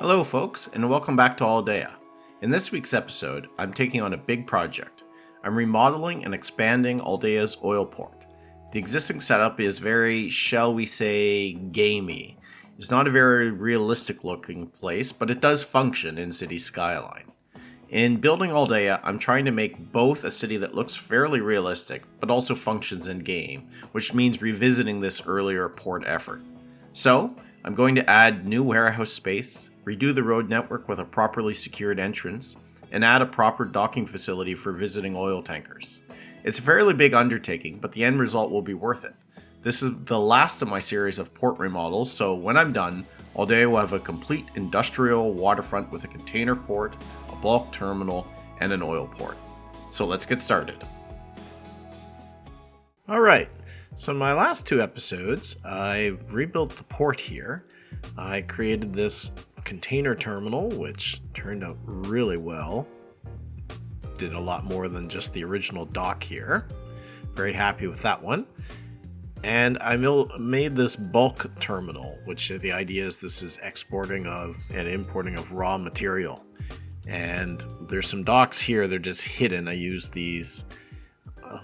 Hello folks, and welcome back to Aldea. In this week's episode, I'm taking on a big project. I'm remodeling and expanding Aldea's oil port. The existing setup is very, shall we say, gamey. It's not a very realistic looking place, but it does function in City Skyline. In building Aldea, I'm trying to make both a city that looks fairly realistic, but also functions in game, which means revisiting this earlier port effort. So, I'm going to add new warehouse space, redo the road network with a properly secured entrance, and add a proper docking facility for visiting oil tankers. It's a fairly big undertaking, but the end result will be worth it. This is the last of my series of port remodels, so when I'm done, Aldea will have a complete industrial waterfront with a container port, a bulk terminal, and an oil port. So let's get started. Alright, so in my last two episodes, I rebuilt the port here. I created this container terminal, which turned out really well. Did a lot more than just the original dock here. Very happy with that one. And I made this bulk terminal, which the idea is this is exporting of and importing of raw material. And there's some docks here, they're just hidden. I use these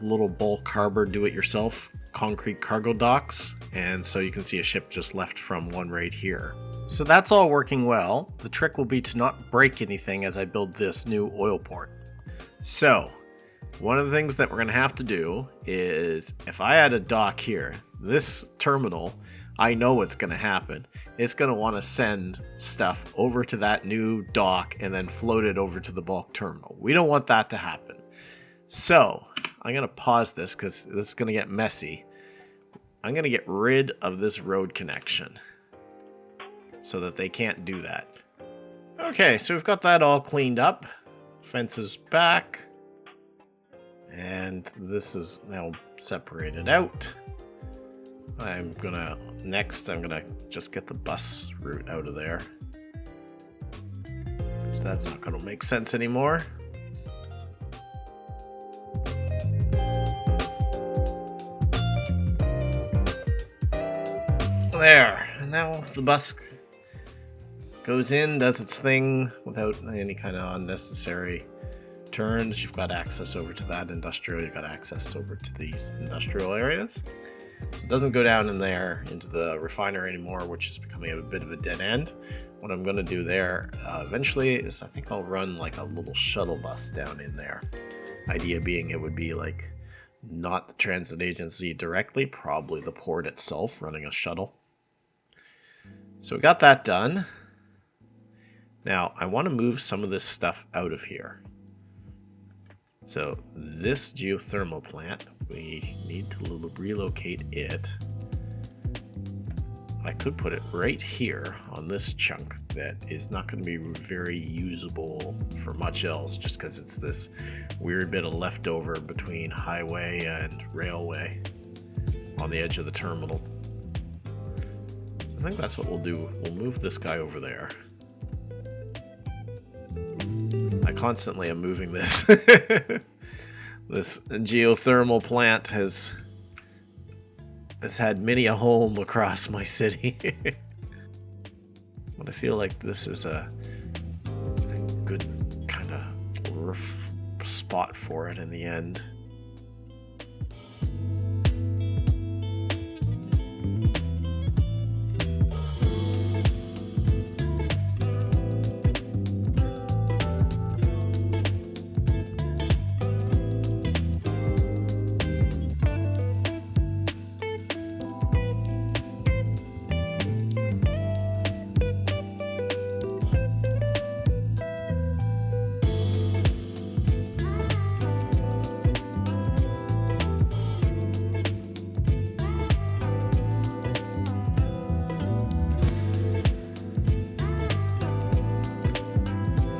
little bulk harbor do-it-yourself concrete cargo docks. And so you can see a ship just left from one right here. So that's all working well. The trick will be to not break anything as I build this new oil port. So, one of the things that we're going to have to do is, if I add a dock here, this terminal, I know what's going to happen. It's going to want to send stuff over to that new dock and then float it over to the bulk terminal. We don't want that to happen. So, I'm going to pause this because this is going to get messy. I'm going to get rid of this road connection so that they can't do that. Okay, so we've got that all cleaned up. Fence is back. And this is now separated out. I'm gonna just get the bus route out of there. That's not gonna make sense anymore. There, and now the bus goes in, does its thing without any kind of unnecessary turns. You've got access over to that industrial, you've got access over to these industrial areas. So it doesn't go down in there into the refinery anymore, which is becoming a bit of a dead end. What I'm going to do there eventually is I think I'll run like a little shuttle bus down in there. Idea being it would be like not the transit agency directly, probably the port itself running a shuttle. So we got that done. Now I want to move some of this stuff out of here. So this geothermal plant, we need to relocate it. I could put it right here on this chunk that is not going to be very usable for much else, just because it's this weird bit of leftover between highway and railway on the edge of the terminal. So I think that's what we'll do. We'll move this guy over there. I constantly am moving this. This geothermal plant has had many a home across my city. But I feel like this is a good kind of spot for it in the end.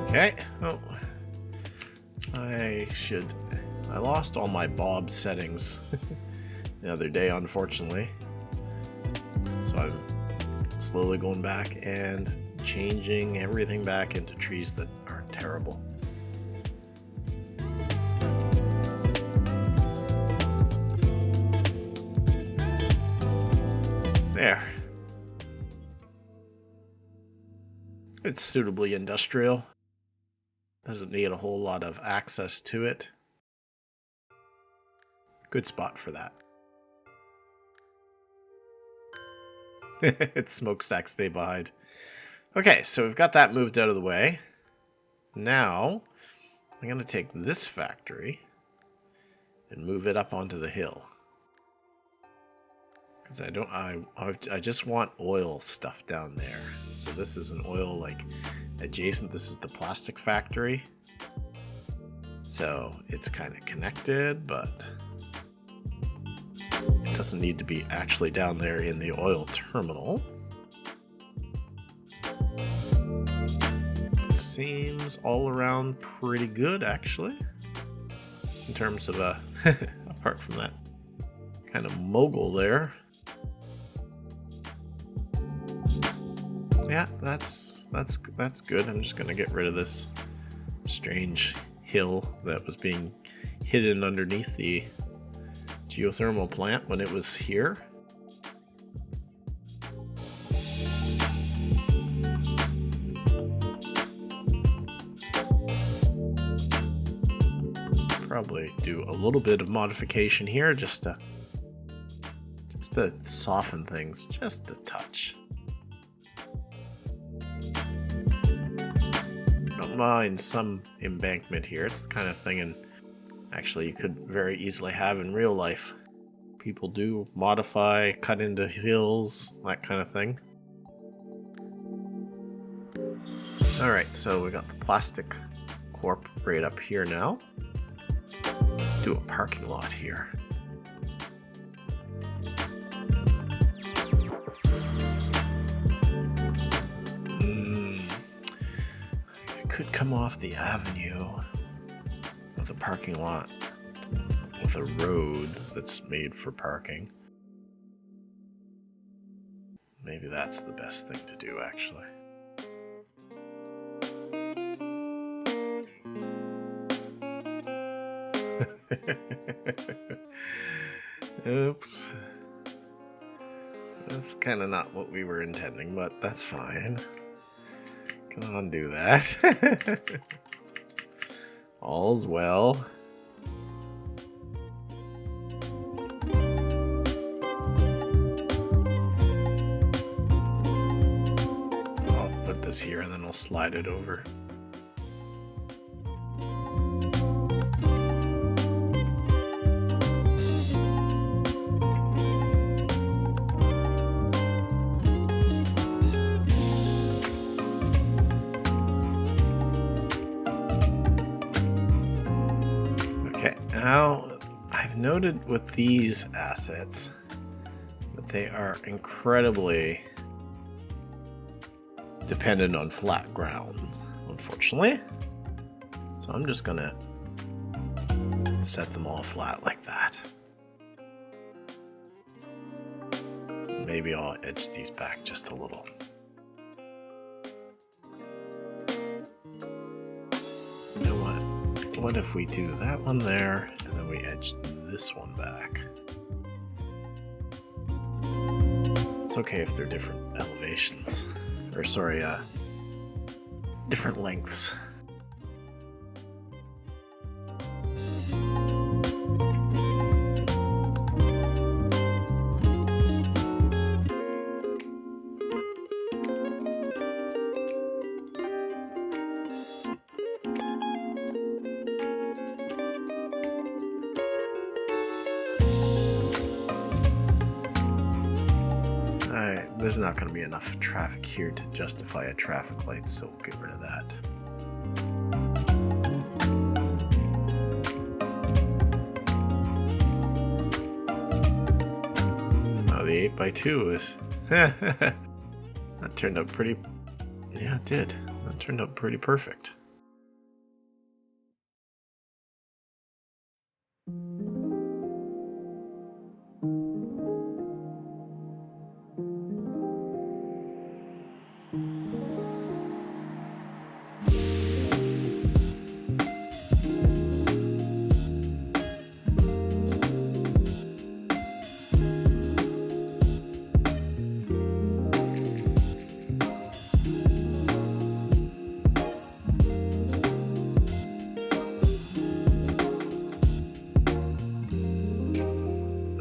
Okay, I lost all my Bob settings the other day, unfortunately. So I'm slowly going back and changing everything back into trees that are terrible. There. It's suitably industrial. Doesn't need a whole lot of access to it. Good spot for that. Its smokestack stay behind. Okay, so we've got that moved out of the way. Now, I'm going to take this factory and move it up onto the hill. Because I just want oil stuff down there. So this is an oil like adjacent. This is the plastic factory. So it's kind of connected, but it doesn't need to be actually down there in the oil terminal. Seems all around pretty good, actually. In terms of apart from that kind of mogul there. Yeah, that's good. I'm just gonna get rid of this strange hill that was being hidden underneath the geothermal plant when it was here. Probably do a little bit of modification here just to soften things just a touch. Don't mind some embankment here. It's the kind of thing and actually you could very easily have in real life. People do modify, cut into hills, that kind of thing. Alright, so we got the plastic corp right up here now. Do a parking lot here. It could come off the avenue with a parking lot with a road that's made for parking. Maybe that's the best thing to do, actually. Oops. That's kind of not what we were intending, but that's fine. Can undo that. All's well. I'll put this here and then I'll slide it over. Now, I've noted with these assets that they are incredibly dependent on flat ground, unfortunately. So I'm just gonna set them all flat like that. Maybe I'll edge these back just a little. You know what? What if we do that one there, and then we edge this one back? It's okay if they're different elevations. Or sorry, different lengths. There's not going to be enough traffic here to justify a traffic light, so we'll get rid of that. Oh, the 8x2 is... that turned out pretty... Yeah, it did. That turned out pretty perfect.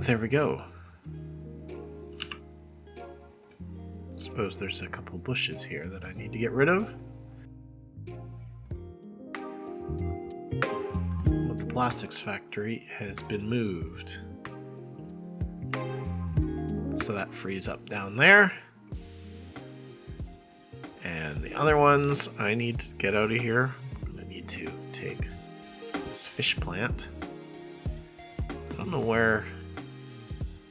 there we go. Suppose there's a couple bushes here that I need to get rid of. But the plastics factory has been moved. So that frees up down there. And the other ones I need to get out of here. I'm going to need to take this fish plant. I don't know where.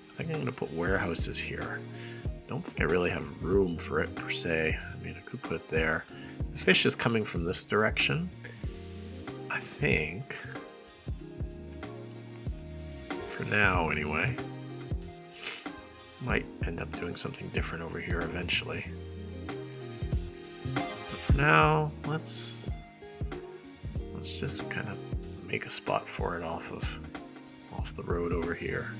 I think I'm going to put warehouses here. I don't think I really have room for it per se. I mean, I could put it there. The fish is coming from this direction. I think, for now anyway, might end up doing something different over here eventually. But for now, let's just kind of make a spot for it off the road over here.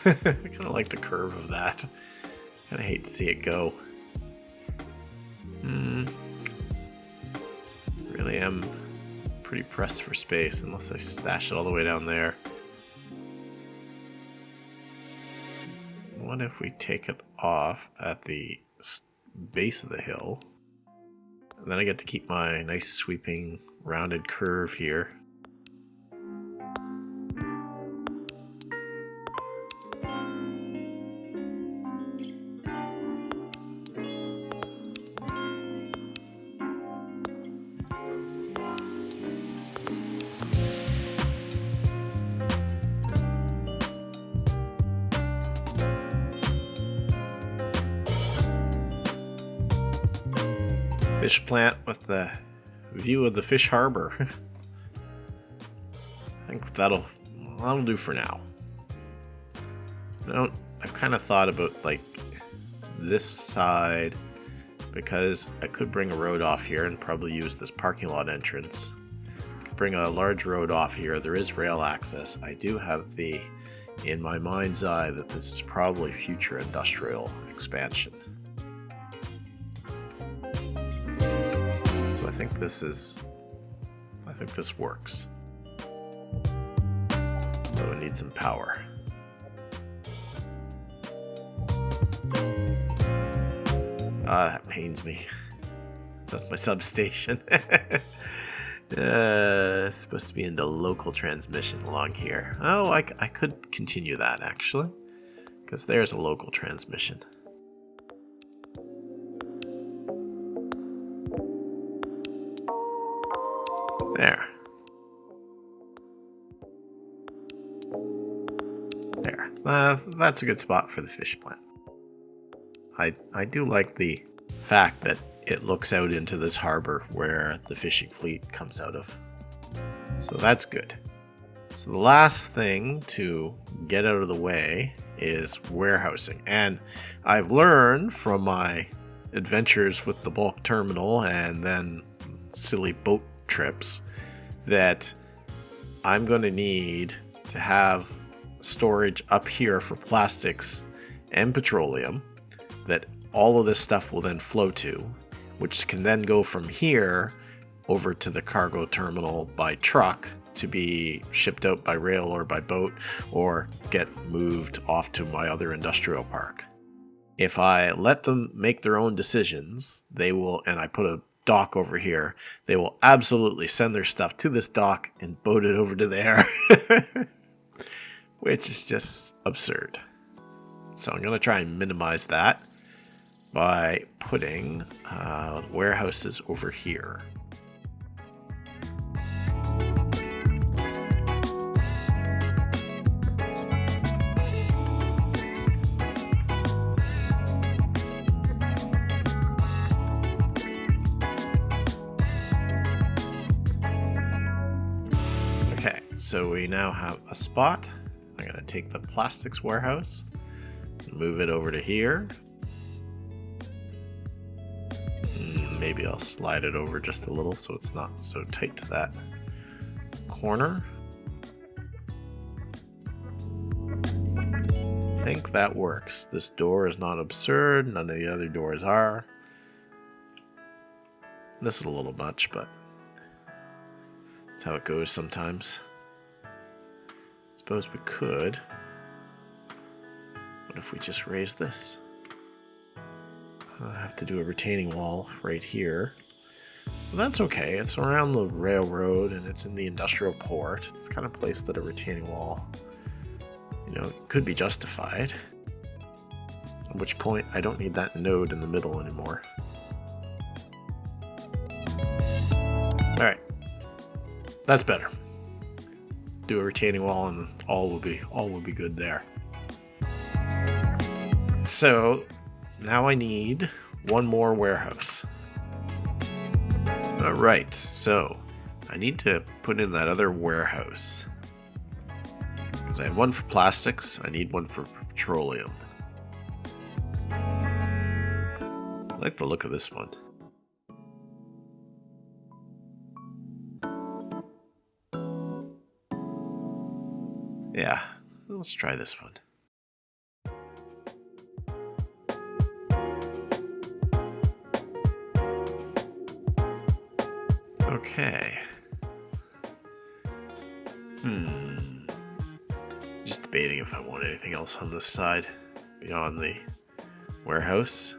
I kind of like the curve of that. Kind of hate to see it go. Really am pretty pressed for space unless I stash it all the way down there. What if we take it off at the base of the hill? And then I get to keep my nice sweeping rounded curve here. Fish plant with the view of the fish harbor. I think that'll do for now. I've kind of thought about like this side because I could bring a road off here and probably use this parking lot entrance. I could bring a large road off here. There is rail access. I do have in my mind's eye that this is probably future industrial expansion. So I think this works. Though it needs some power. That pains me. That's my substation. It's supposed to be into local transmission along here. Oh, I could continue that actually, because there's a local transmission. There. That's a good spot for the fish plant. I do like the fact that it looks out into this harbor where the fishing fleet comes out of. So that's good. So the last thing to get out of the way is warehousing. And I've learned from my adventures with the bulk terminal and then silly boat trips that I'm going to need to have storage up here for plastics and petroleum that all of this stuff will then flow to, which can then go from here over to the cargo terminal by truck to be shipped out by rail or by boat or get moved off to my other industrial park. If I let them make their own decisions, they will, and I put a dock over here, they will absolutely send their stuff to this dock and boat it over to there. Which is just absurd. So I'm going to try and minimize that by putting warehouses over here. Okay, so we now have a spot. I'm going to take the plastics warehouse, move it over to here. Maybe I'll slide it over just a little so it's not so tight to that corner. I think that works. This door is not absurd. None of the other doors are. This is a little much, but that's how it goes sometimes. Suppose we could. What if we just raise this? I'll have to do a retaining wall right here. Well, that's okay. It's around the railroad and it's in the industrial port. It's the kind of place that a retaining wall, could be justified. At which point, I don't need that node in the middle anymore. Alright. That's better. Do a retaining wall and all will be good there. So now I need one more warehouse. Alright, so I need to put in that other warehouse. Because I have one for plastics, I need one for petroleum. I like the look of this one. Yeah, let's try this one. Okay. Just debating if I want anything else on this side beyond the warehouse.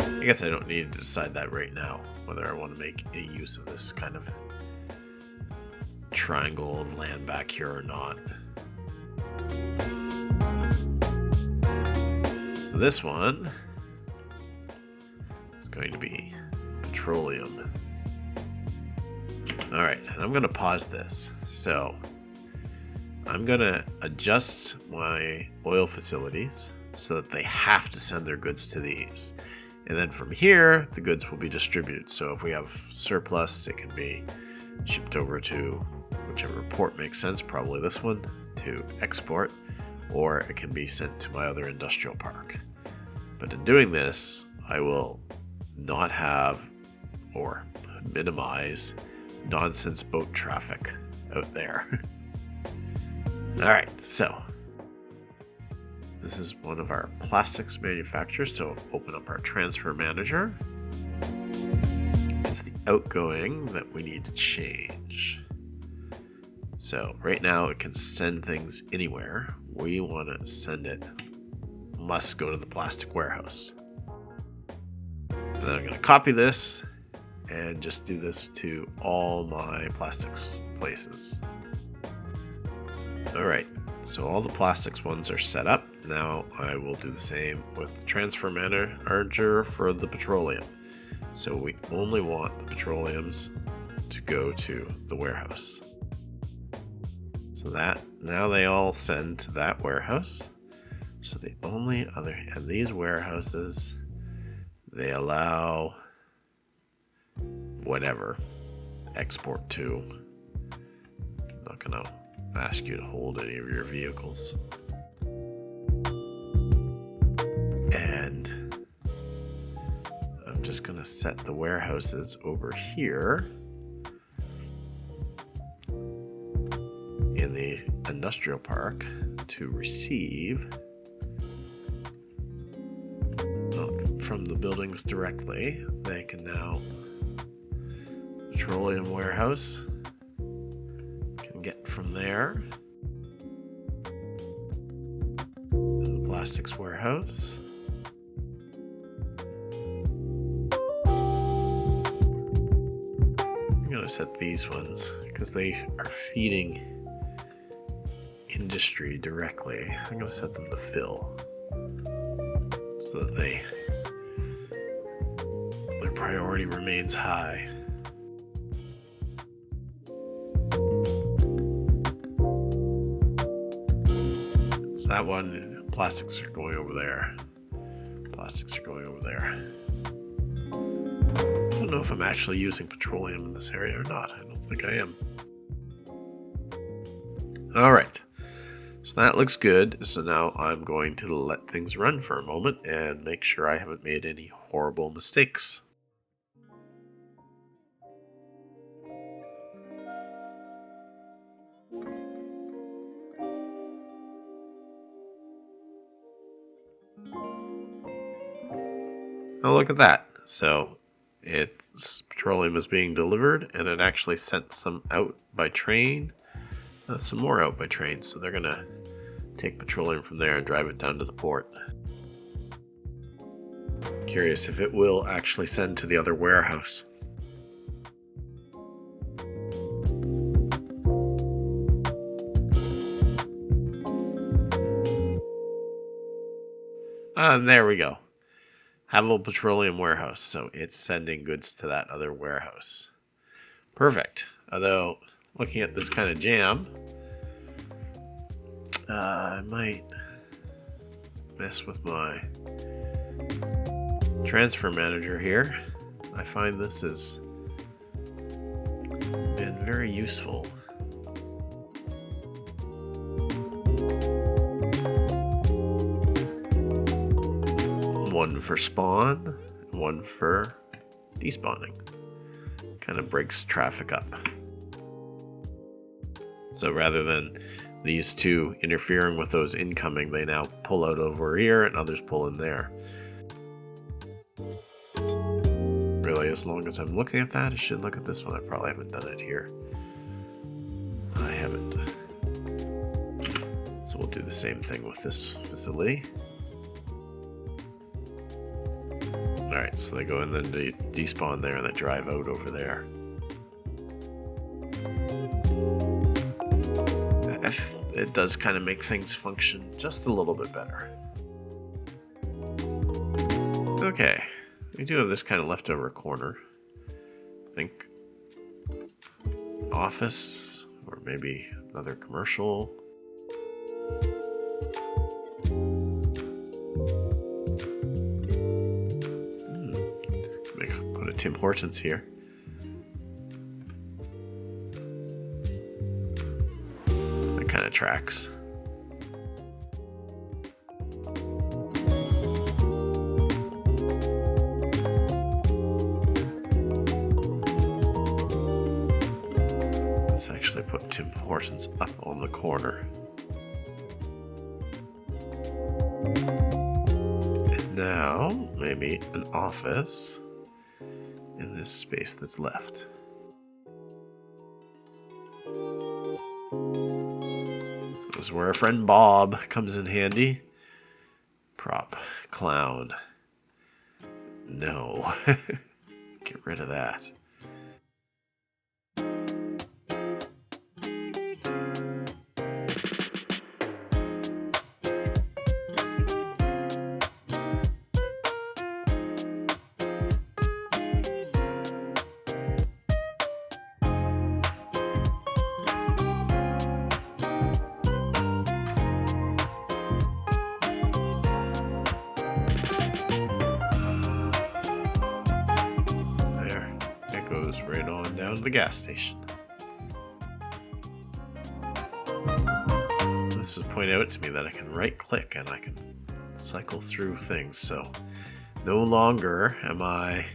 I guess I don't need to decide that right now, whether I want to make any use of this kind of triangle of land back here or not. So this one is going to be petroleum. Alright, and I'm going to pause this. So I'm going to adjust my oil facilities so that they have to send their goods to these. And then from here, the goods will be distributed. So if we have surplus, it can be shipped over to whichever port makes sense, probably this one, to export, or it can be sent to my other industrial park. But in doing this, I will not have or minimize nonsense boat traffic out there. Alright, so this is one of our plastics manufacturers, so open up our transfer manager. It's the outgoing that we need to change. So right now it can send things anywhere. We want to send it, must go to the plastic warehouse. And then I'm going to copy this and just do this to all my plastics places. Alright, so all the plastics ones are set up. Now I will do the same with the transfer manager for the petroleum. So we only want the petroleums to go to the warehouse. So that now they all send to that warehouse. So the only other, and these warehouses, they allow whatever export to. I'm not gonna ask you to hold any of your vehicles. And I'm just gonna set the warehouses over here in the industrial park to receive from the buildings directly. They can now, petroleum warehouse can get from there, and the plastics warehouse. I'm gonna set these ones because they are feeding industry directly. I'm going to set them to fill so that their priority remains high. So that one, plastics are going over there. Plastics are going over there. I don't know if I'm actually using petroleum in this area or not. I don't think I am. All right. So that looks good. So now I'm going to let things run for a moment and make sure I haven't made any horrible mistakes. Oh, look at that. So its petroleum is being delivered, and it actually sent some out by train. Some more out by train. So they're going to take petroleum from there and drive it down to the port. Curious if it will actually send to the other warehouse. And there we go. Havel Petroleum Warehouse. So it's sending goods to that other warehouse. Perfect. Although, looking at this kind of jam, I might mess with my transfer manager here. I find this has been very useful. One for spawn, one for despawning. Kind of breaks traffic up. So rather than these two interfering with those incoming, they now pull out over here and others pull in there. Really, as long as I'm looking at that, I should look at this one. I probably haven't done it here. I haven't. So we'll do the same thing with this facility. Alright, so they go in, then they despawn there and they drive out over there. It does kind of make things function just a little bit better. Okay, we do have this kind of leftover corner. I think office, or maybe another commercial. Put a Tim Hortons here. That kind of tracks. Let's actually put Tim Hortons up on the corner. And now, maybe an office in this space that's left. This is where our friend Bob comes in handy. Prop. Clown. No. Get rid of that. Goes right on down to the gas station. This was pointed out to me that I can right click and I can cycle through things, so no longer am I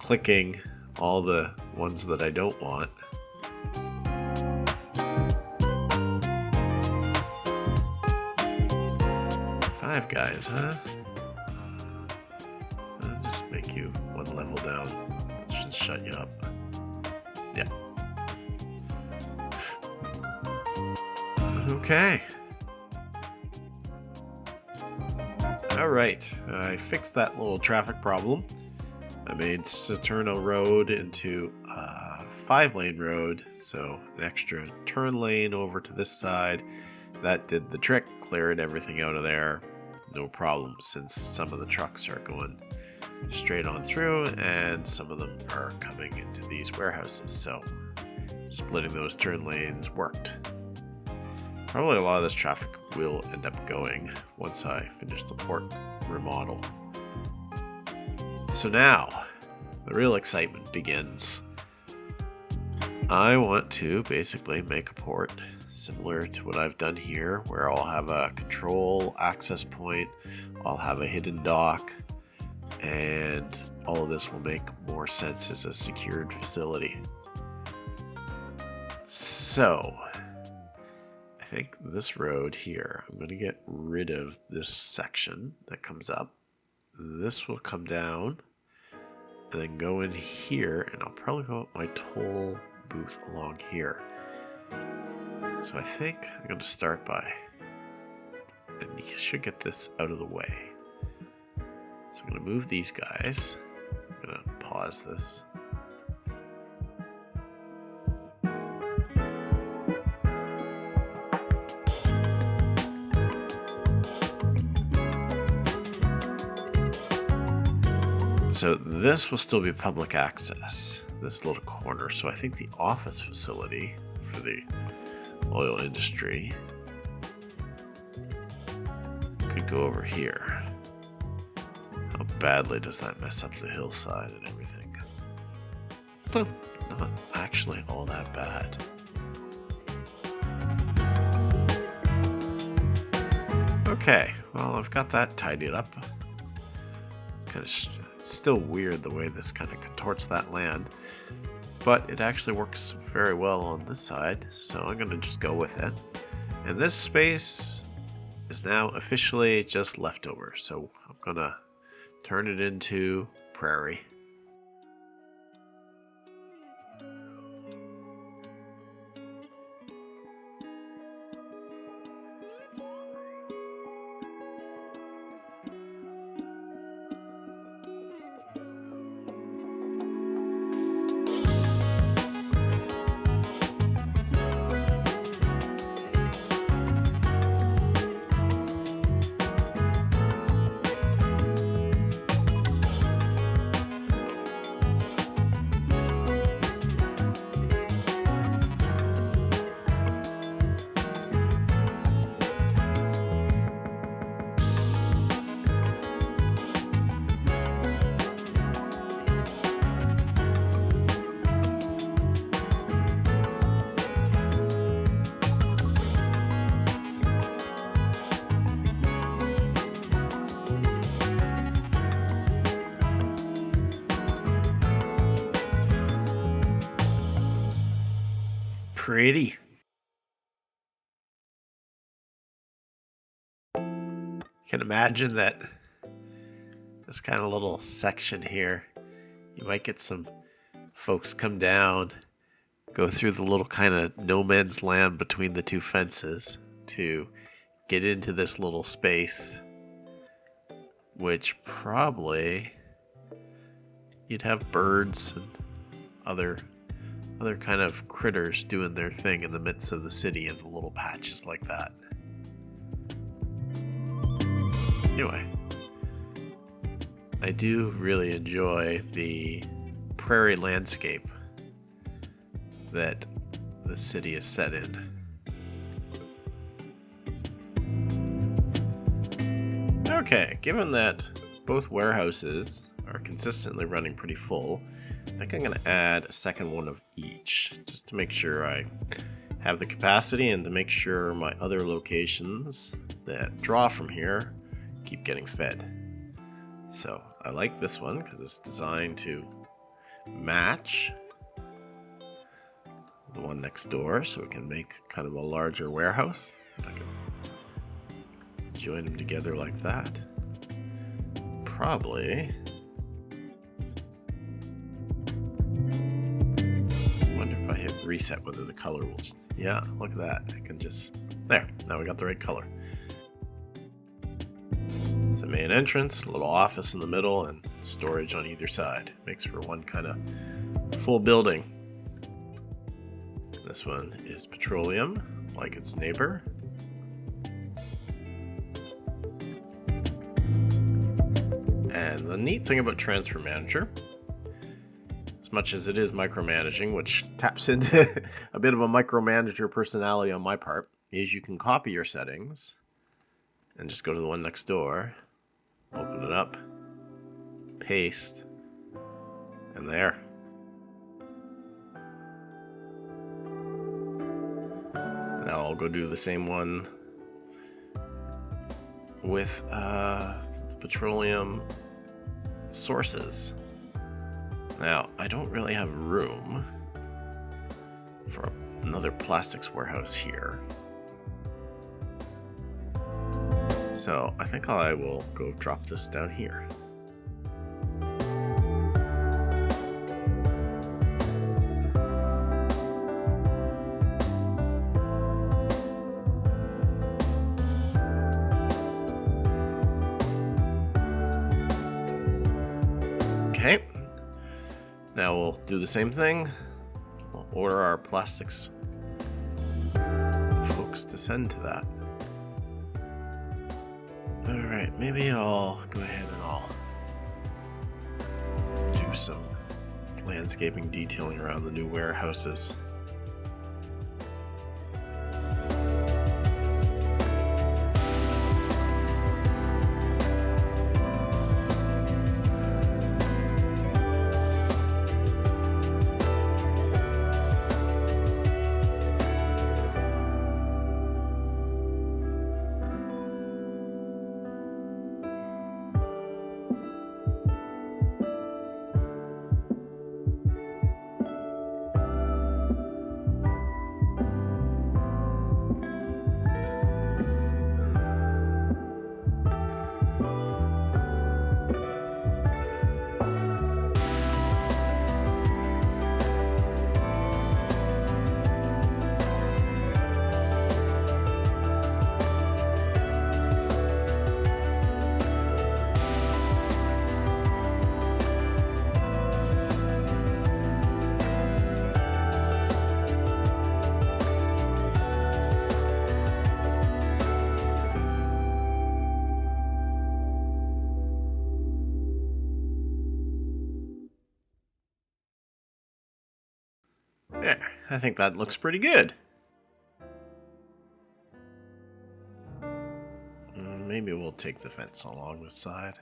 clicking all the ones that I don't want. Five guys, huh? I'll just make you one level down. Should shut you up. Yeah. Okay. Alright, I fixed that little traffic problem. I made Saturno Road into a 5-lane road, so an extra turn lane over to this side. That did the trick, cleared everything out of there. No problem, since some of the trucks are going straight on through and some of them are coming into these warehouses, so splitting those turn lanes worked. Probably a lot of this traffic will end up going once I finish the port remodel. So now the real excitement begins. I want to basically make a port similar to what I've done here, where I'll have a control access point, I'll have a hidden dock, and all of this will make more sense as a secured facility. So, I think this road here, I'm going to get rid of this section that comes up. this will come down and then go in here, and I'll probably put my toll booth along here. So I think I'm going to start by, and you should get this out of the way. So I'm going to move these guys. I'm going to pause this. So this will still be public access, this little corner. So I think the office facility for the oil industry could go over here. How badly does that mess up the hillside and everything? So, not actually all that bad. Okay, well, I've got that tidied up. It's kind of still weird the way this kind of contorts that land, but it actually works very well on this side, so I'm going to just go with it. And this space is now officially just leftover, so I'm going to turn it into Prairie. Pretty. You can imagine that this kind of little section here, you might get some folks come down, go through the little kind of no man's land between the two fences to get into this little space, which probably you'd have birds and other kind of critters doing their thing in the midst of the city in the little patches like that. Anyway, I do really enjoy the prairie landscape that the city is set in. Okay, given that both warehouses are consistently running pretty full, I think I'm going to add a second one of each, just to make sure I have the capacity and to make sure my other locations that draw from here keep getting fed. So I like this one because it's designed to match the one next door, so we can make kind of a larger warehouse. I can join them together like that. Probably. I hit reset whether the color will. Yeah, look at that. I can just. There. Now we got the right color. It's a main entrance, a little office in the middle, and storage on either side. Makes for one kind of full building. This one is petroleum, like its neighbor. And the neat thing about Transfer Manager, as much as it is micromanaging, which taps into a bit of a micromanager personality on my part, is you can copy your settings and just go to the one next door, open it up, paste, and there. Now I'll go do the same one with the petroleum sources. Now, I don't really have room for another plastics warehouse here. So I think I will go drop this down here. Now we'll do the same thing. We'll order our plastics. Folks, descend to that. Alright, maybe I'll go ahead and I'll do some landscaping detailing around the new warehouses. There, I think that looks pretty good. Maybe we'll take the fence along this side.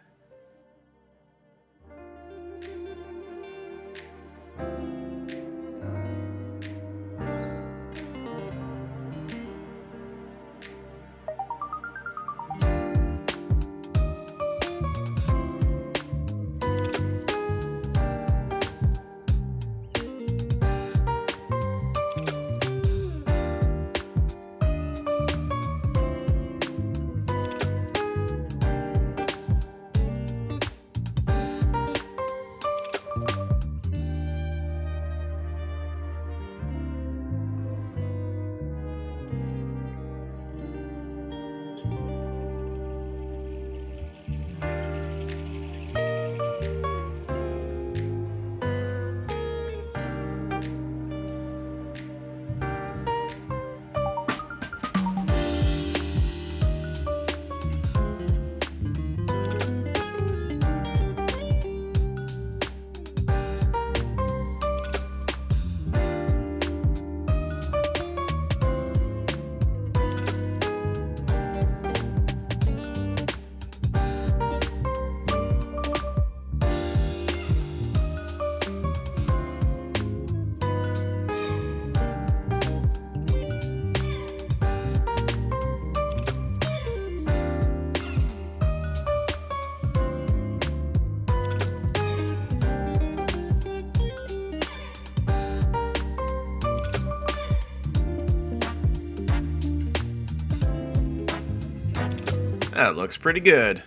That looks pretty good.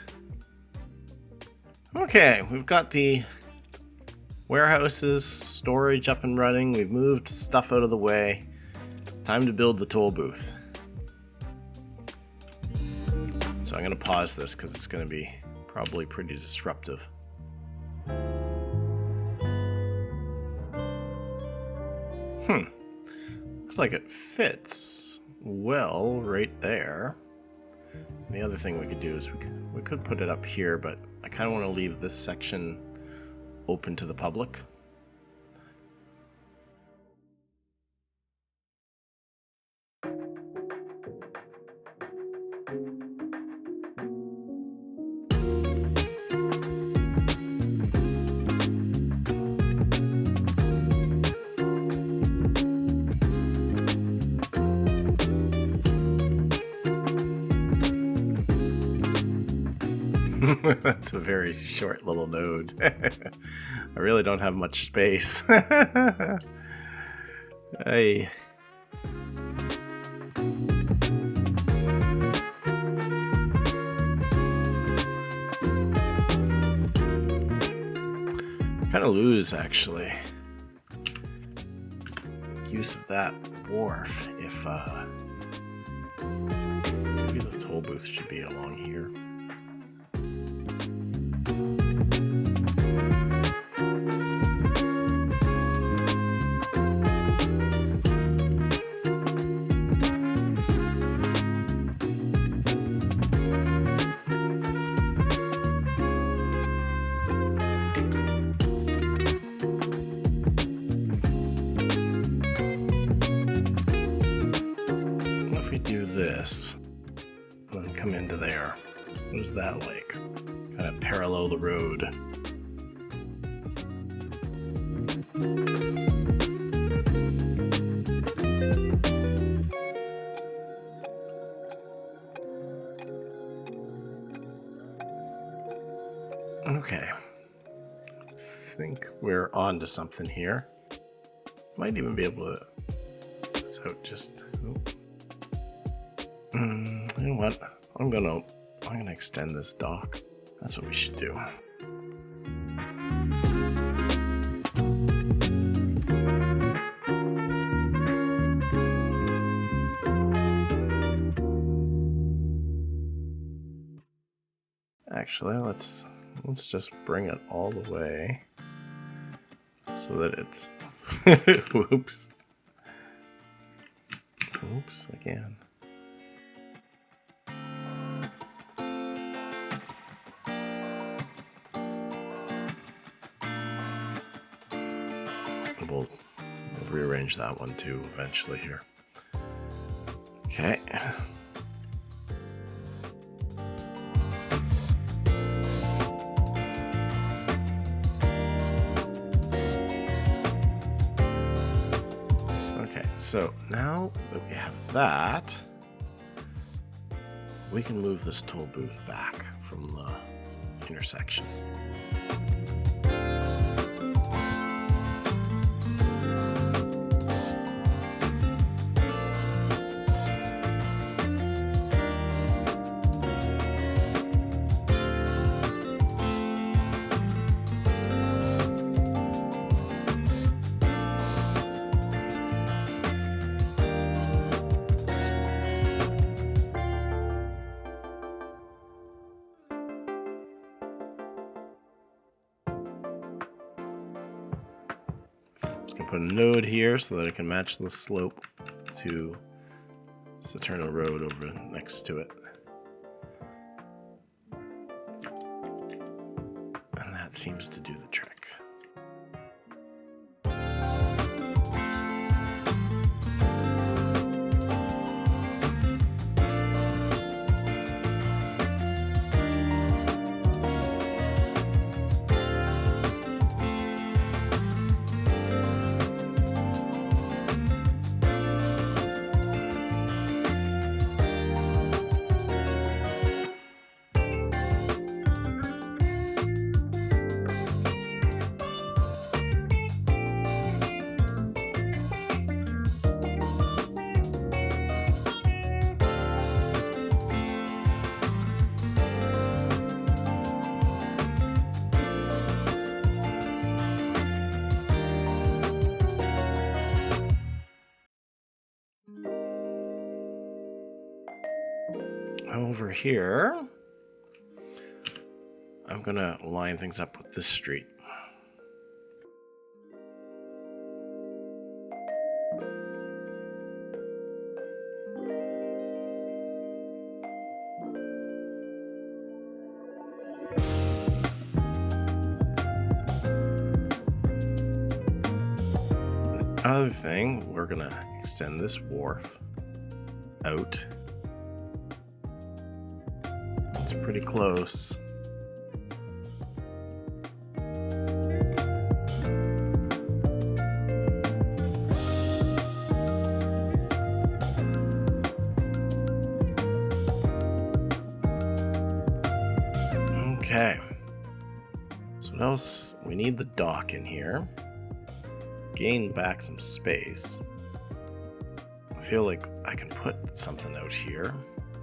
Okay, we've got the warehouses, storage up and running. We've moved stuff out of the way. It's time to build the toll booth. So I'm going to pause this because it's going to be probably pretty disruptive. Looks like it fits well right there. And the other thing we could do is we could put it up here, but I kind of want to leave this section open to the public. That's a very short little node. I really don't have much space. Hey. Kind of lose actually use of that wharf if maybe the toll booth should be along here. What is that like? Kind of parallel the road. Okay. I think we're on to something here. Might even be able to... So just... you know what? I'm gonna extend this dock. That's what we should do. Actually, let's just bring it all the way so that it's whoops. Oops, again. We'll rearrange that one too eventually here. Okay. Okay, so now that we have that, we can move this toll booth back from the intersection. Put a node here so that I can match the slope to Saturno Road over next to it. And that seems to do the trick. Over here, I'm gonna line things up with this street. The other thing, we're gonna extend this wharf out. It's pretty close. Okay. So what else? We need the dock in here. Gain back some space. I feel like I can put something out here,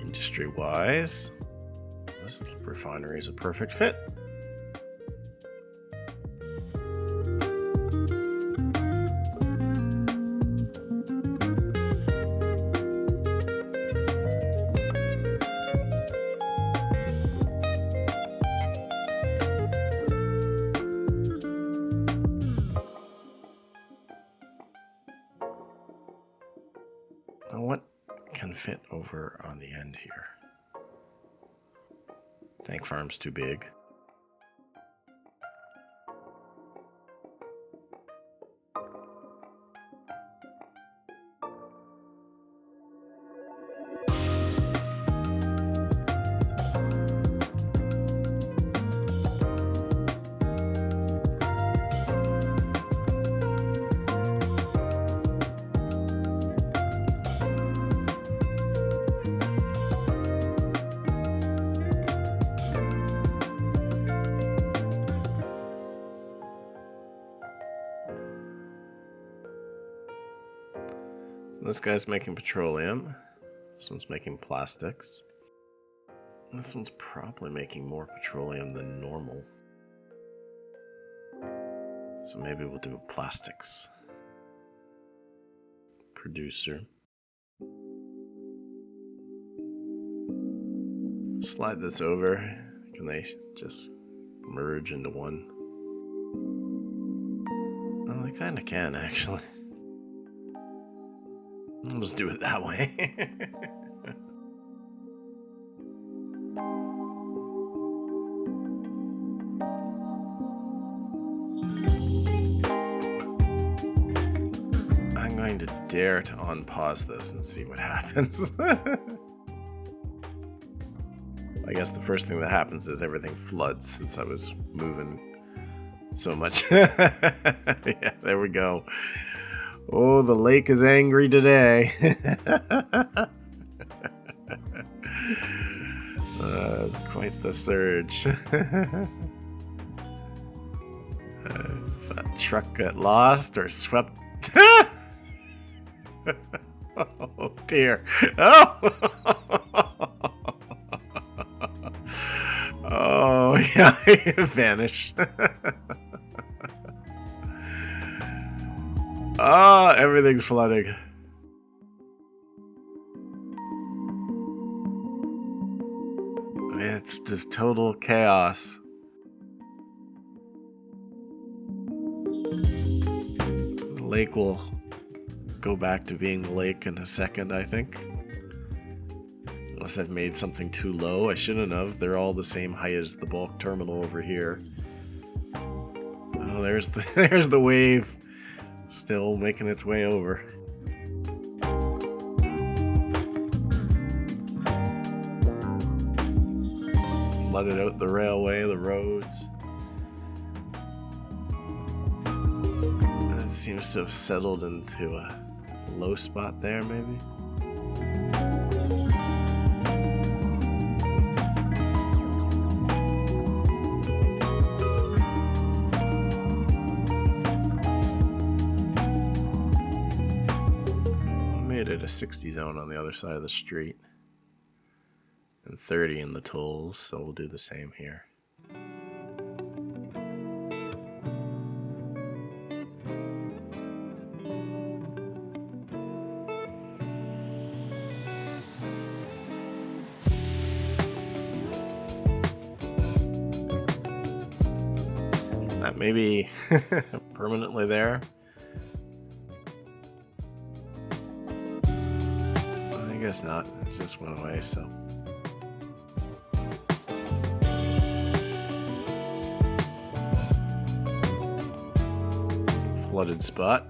industry-wise. This refinery is a perfect fit. Now what can fit over on the end here? Tank farm's too big. So this guy's making petroleum. This one's making plastics. This one's probably making more petroleum than normal. So maybe we'll do plastics. Producer. Slide this over. Can they just merge into one? Well, they kind of can, actually. I'll just do it that way. I'm going to dare to unpause this and see what happens. I guess the first thing that happens is everything floods since I was moving so much. Yeah, there we go. Oh, the lake is angry today. It's quite the surge. That truck got lost or swept. Oh dear. Oh. Oh yeah, it vanished. Ah, everything's flooding. It's just total chaos. The lake will go back to being the lake in a second, I think. Unless I've made something too low. I shouldn't have. They're all the same height as the bulk terminal over here. Oh, there's the wave. Still making its way over. Flooded out the railway, the roads. It seems to have settled into a low spot there, maybe. A 60 zone on the other side of the street and 30 in the tolls, so we'll do the same here. That may be permanently there. I guess not. It just went away, so. Flooded spot.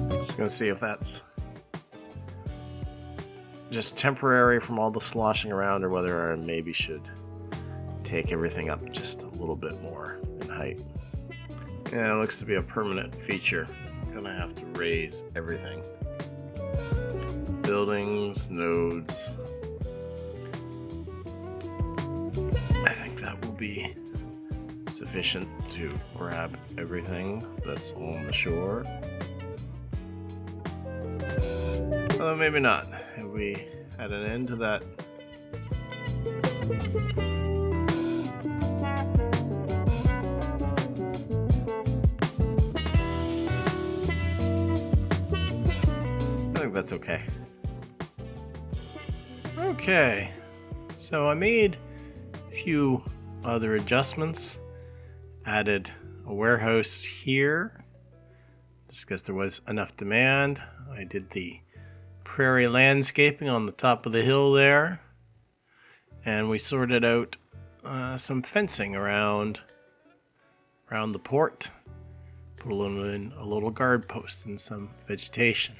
Just gonna see if that's just temporary from all the sloshing around, or whether I maybe should take everything up just a little bit more in height. Yeah, it looks to be a permanent feature. I'm gonna have to raise everything. Buildings, nodes. I think that will be sufficient to grab everything that's on the shore. Although maybe not. Have we had an end to that? I think that's okay. Okay, so I made a few other adjustments. Added a warehouse here, just because there was enough demand. I did the Prairie landscaping on the top of the hill there, and we sorted out some fencing around the port. Put in a little guard post and some vegetation.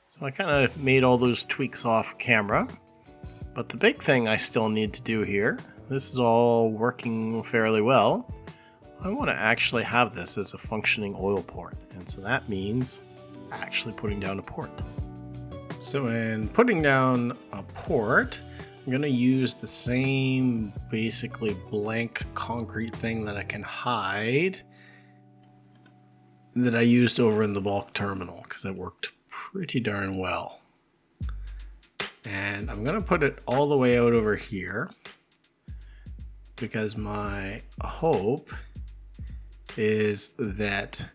So I kind of made all those tweaks off camera, but the big thing I still need to do here, this is all working fairly well. I want to actually have this as a functioning oil port, and so that means actually putting down a port. So in putting down a port, I'm going to use the same basically blank concrete thing that I can hide that I used over in the bulk terminal, because it worked pretty darn well. And I'm going to put it all the way out over here, because my hope is that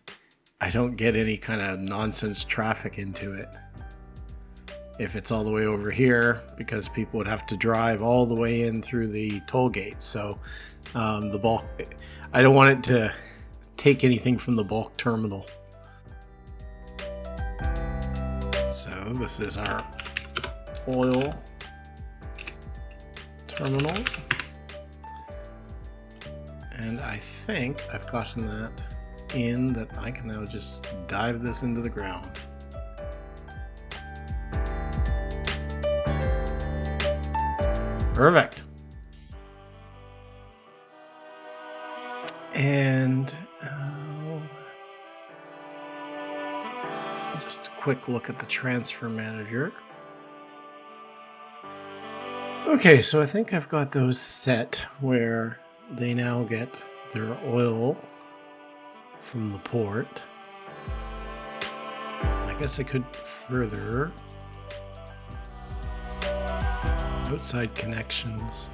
I don't get any kind of nonsense traffic into it if it's all the way over here, because people would have to drive all the way in through the toll gate. So the bulk, I don't want it to take anything from the bulk terminal. So this is our oil terminal, and I think I've gotten that in that I can now just dive this into the ground. Perfect. And just a quick look at the transfer manager. Okay, so I think I've got those set where they now get their oil from the port. I guess I could further outside connections.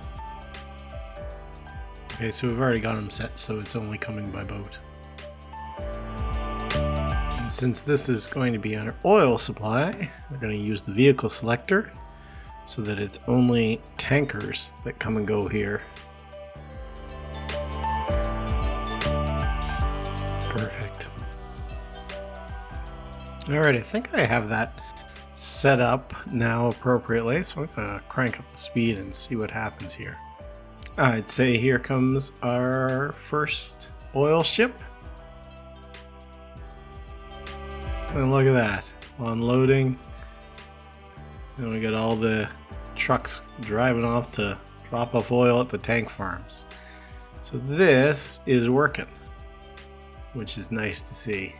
Okay, so we've already got them set, so it's only coming by boat. And since this is going to be our oil supply, we're going to use the vehicle selector so that it's only tankers that come and go here. Perfect. Alright, I think I have that set up now appropriately, so I'm going to crank up the speed and see what happens here. I'd say here comes our first oil ship. And look at that, unloading. And we got all the trucks driving off to drop off oil at the tank farms. So this is working, which is nice to see.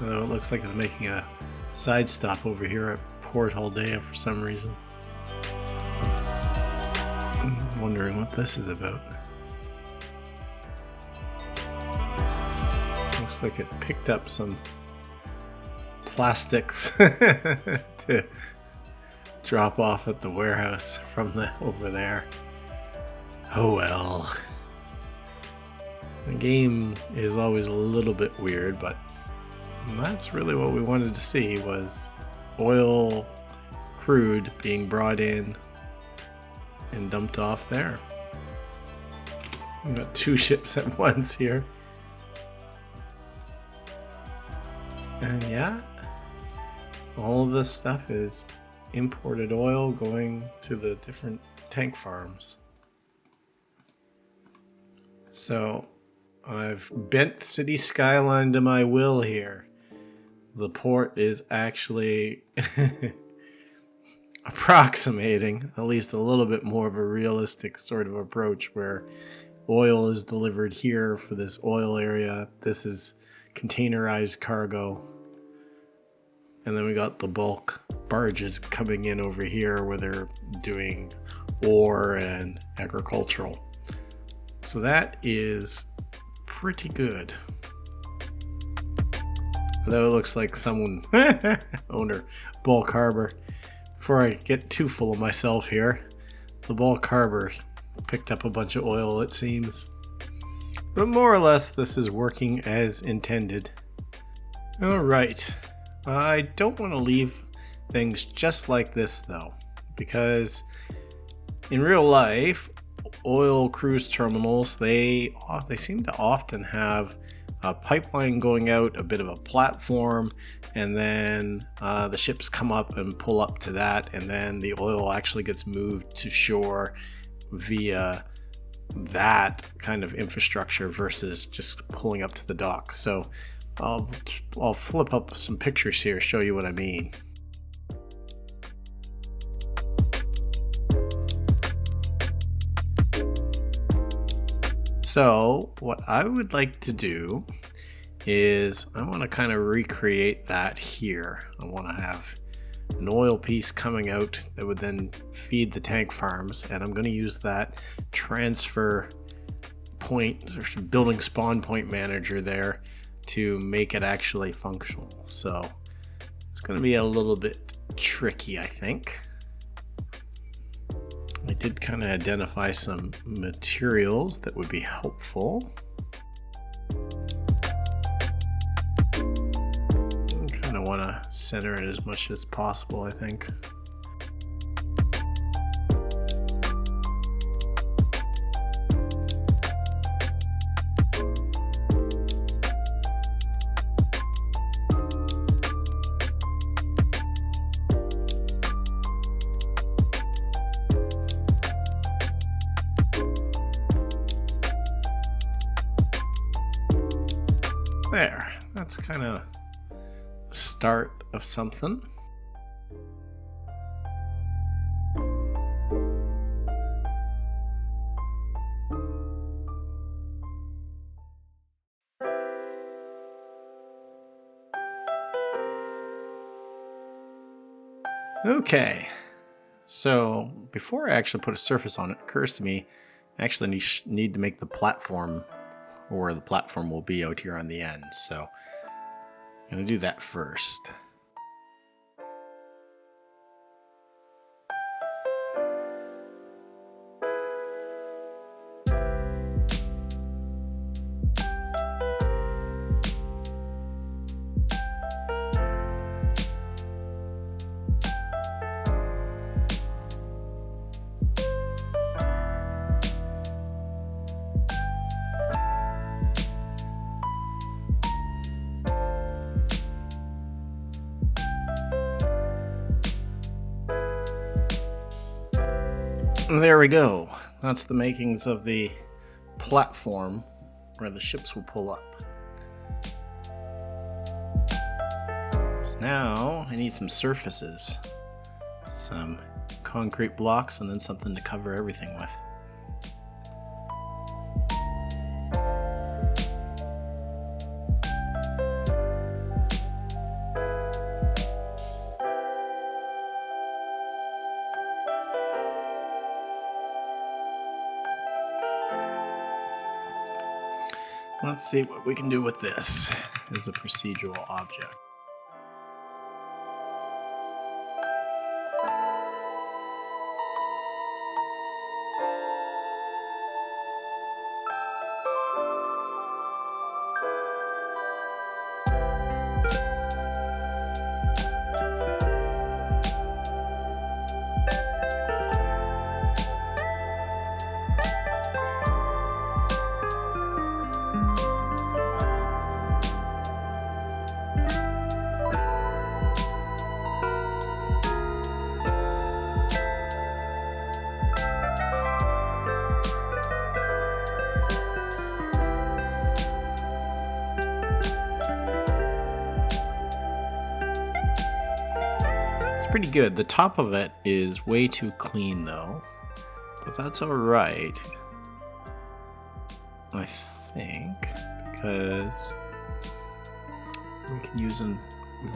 Although it looks like it's making a side stop over here at Port Aldea for some reason. I'm wondering what this is about. Looks like it picked up some plastics to drop off at the warehouse from over there. Oh well. The game is always a little bit weird, but that's really what we wanted to see, was oil crude being brought in and dumped off there. We've got two ships at once here. And yeah, all of this stuff is imported oil going to the different tank farms. So I've bent City Skyline to my will here. The port is actually approximating at least a little bit more of a realistic sort of approach, where oil is delivered here for this oil area. This is containerized cargo. And then we got the bulk barges coming in over here where they're doing ore and agricultural. So that is pretty good. Although it looks like someone, owner, Bulk Harbor, before I get too full of myself here, the Bulk Harbor picked up a bunch of oil, it seems. But more or less, this is working as intended. Alright, I don't want to leave things just like this though, because in real life, oil cruise terminals, they seem to often have a pipeline going out, a bit of a platform, and then the ships come up and pull up to that, and then the oil actually gets moved to shore via that kind of infrastructure versus just pulling up to the dock. So I'll flip up some pictures here, show you what I mean. So what I would like to do is I want to kind of recreate that here. I want to have an oil piece coming out that would then feed the tank farms, and I'm going to use that transfer point or building spawn point manager there to make it actually functional. So it's going to be a little bit tricky, I think. I did kind of identify some materials that would be helpful. I want to center it as much as possible, I think. There, that's kind of the start of something. Okay, so before I actually put a surface on it, it occurs to me I actually need to make the platform, or where the platform will be, out here on the end. So I'm going to do that first. There we go. That's the makings of the platform where the ships will pull up. So now I need some surfaces, some concrete blocks, and then something to cover everything with. Let's see what we can do with this as a procedural object. Pretty good. The top of it is way too clean though, but that's all right, I think, because we can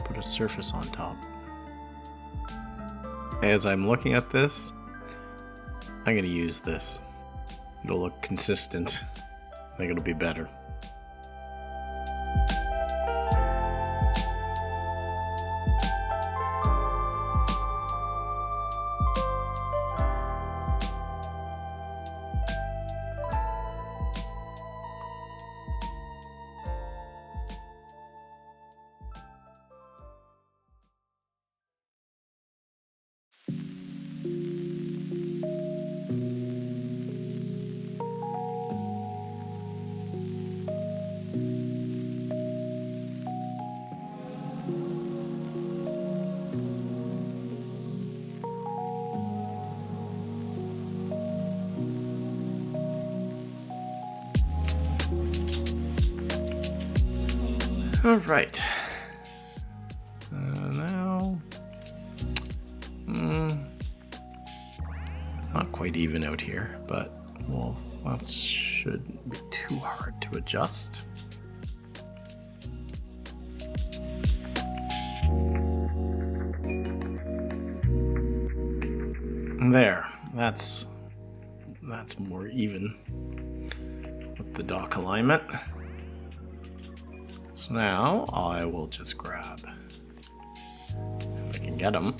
put a surface on top. As I'm looking at this, I'm going to use this. It'll look consistent. I think it'll be better. All right. Now, it's not quite even out here, but well, that shouldn't be too hard to adjust. There, that's more even with the dock alignment. So now I will just grab, if I can get them.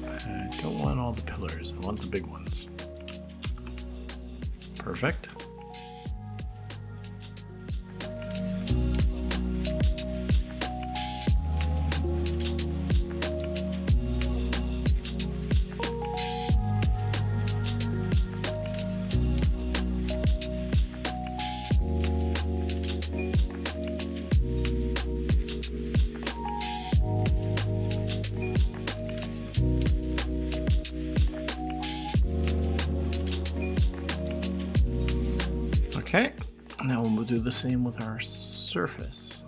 I don't want all the pillars, I want the big ones. Perfect. Okay, now we'll do the same with our surface.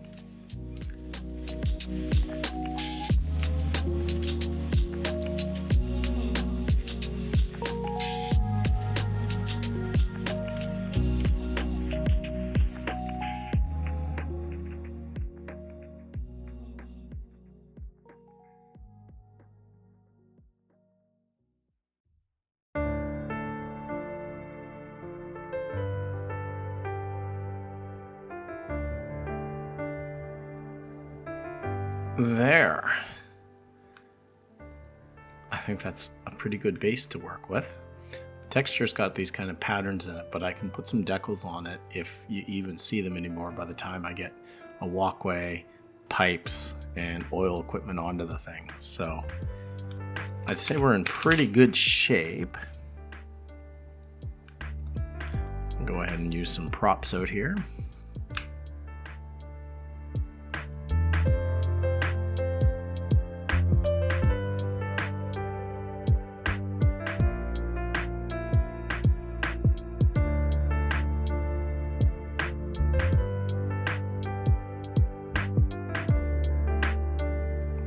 There. I think that's a pretty good base to work with. The texture's got these kind of patterns in it, but I can put some decals on it if you even see them anymore by the time I get a walkway, pipes, and oil equipment onto the thing. So I'd say we're in pretty good shape. I'll go ahead and use some props out here.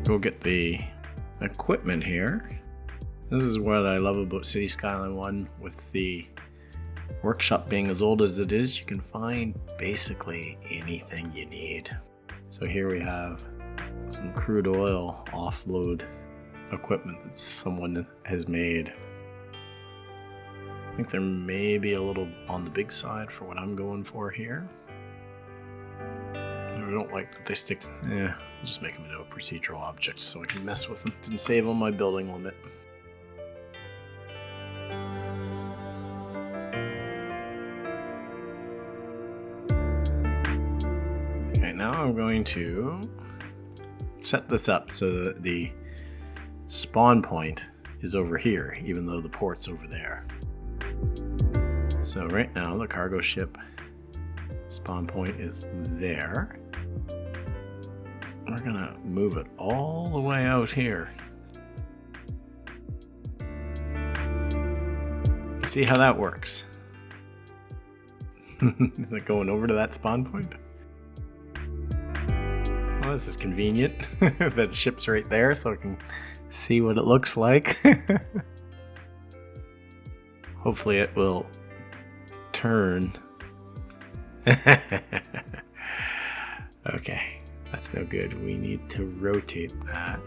Go get the equipment here. This is what I love about City Skyline 1. With the workshop being as old as it is, you can find basically anything you need. So here we have some crude oil offload equipment that someone has made. I think they're maybe a little on the big side for what I'm going for here. I don't like that they stick. Yeah, I'll just make them into a procedural object so I can mess with them. Didn't save on my building limit. Okay, now I'm going to set this up so that the spawn point is over here, even though the port's over there. So right now the cargo ship spawn point is there. We're gonna move it all the way out here. Let's see how that works. Is it going over to that spawn point? Well, this is convenient. That ship's right there so I can see what it looks like. Hopefully it will turn. Okay, that's no good. We need to rotate that.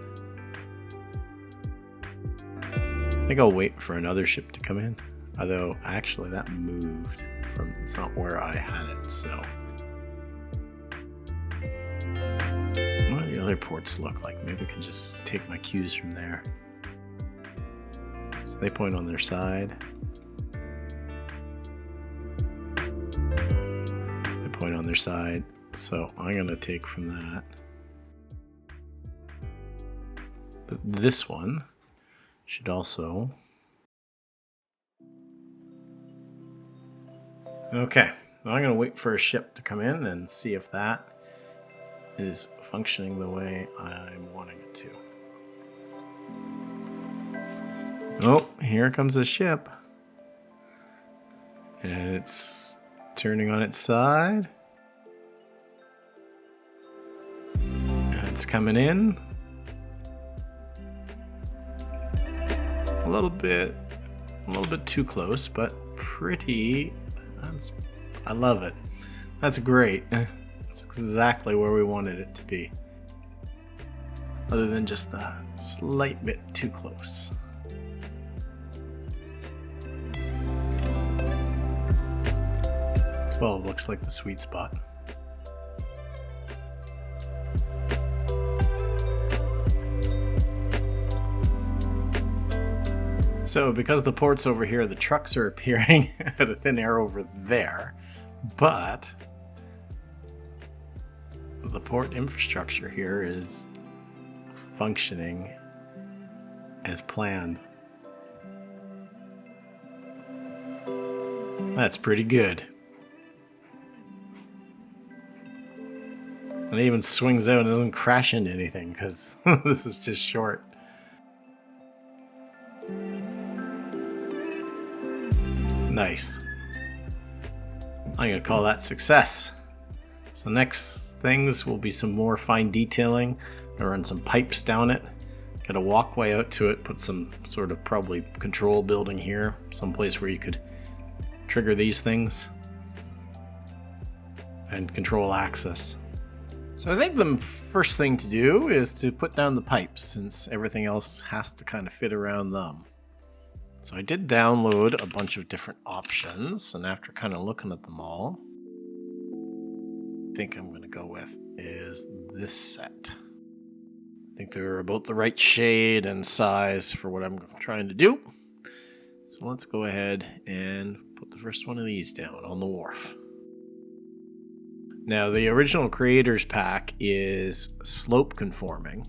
I think I'll wait for another ship to come in. Although, actually, that moved from, it's not where I had it, so. What do the other ports look like? Maybe I can just take my cues from there. So they point on their side. They point on their side. So I'm going to take from that. But this one should also. Okay, now I'm going to wait for a ship to come in and see if that is functioning the way I'm wanting it to. Oh, here comes a ship. And it's turning on its side. And it's coming in. A little bit too close, but pretty. I love it. That's great. That's exactly where we wanted it to be. other than just the slight bit too close. Well, looks like the sweet spot. So because the port's over here, the trucks are appearing at a thin air over there, but the port infrastructure here is functioning as planned. That's pretty good. And it even swings out and doesn't crash into anything because this is just short. Nice. I'm gonna call that success. So next things will be some more fine detailing. I'm gonna run some pipes down it, get a walkway out to it, put some sort of probably control building here, someplace where you could trigger these things and control access. So I think the first thing to do is to put down the pipes, since everything else has to kind of fit around them. So I did download a bunch of different options, and after kind of looking at them all, I think I'm going to go with is this set. I think they're about the right shade and size for what I'm trying to do. So let's go ahead and put the first one of these down on the wharf. Now the original creators pack is slope conforming,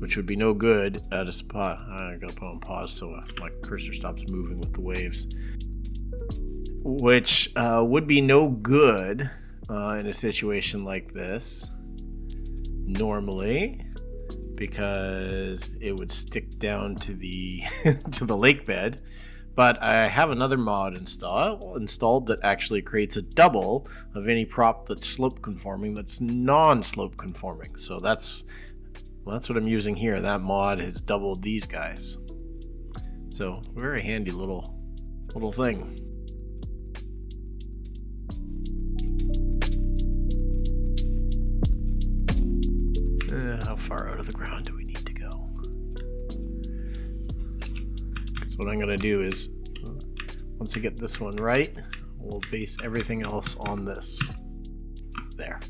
which would be no good at a spot. I gotta put on pause so my cursor stops moving with the waves. Which would be no good in a situation like this normally, because it would stick down to the to the lake bed. But I have another mod installed that actually creates a double of any prop that's slope conforming that's non-slope conforming. So that's what I'm using here. That mod has doubled these guys. So very handy little thing. How far out of the ground do we need to go? What I'm going to do is, once I get this one right, we'll base everything else on this. There.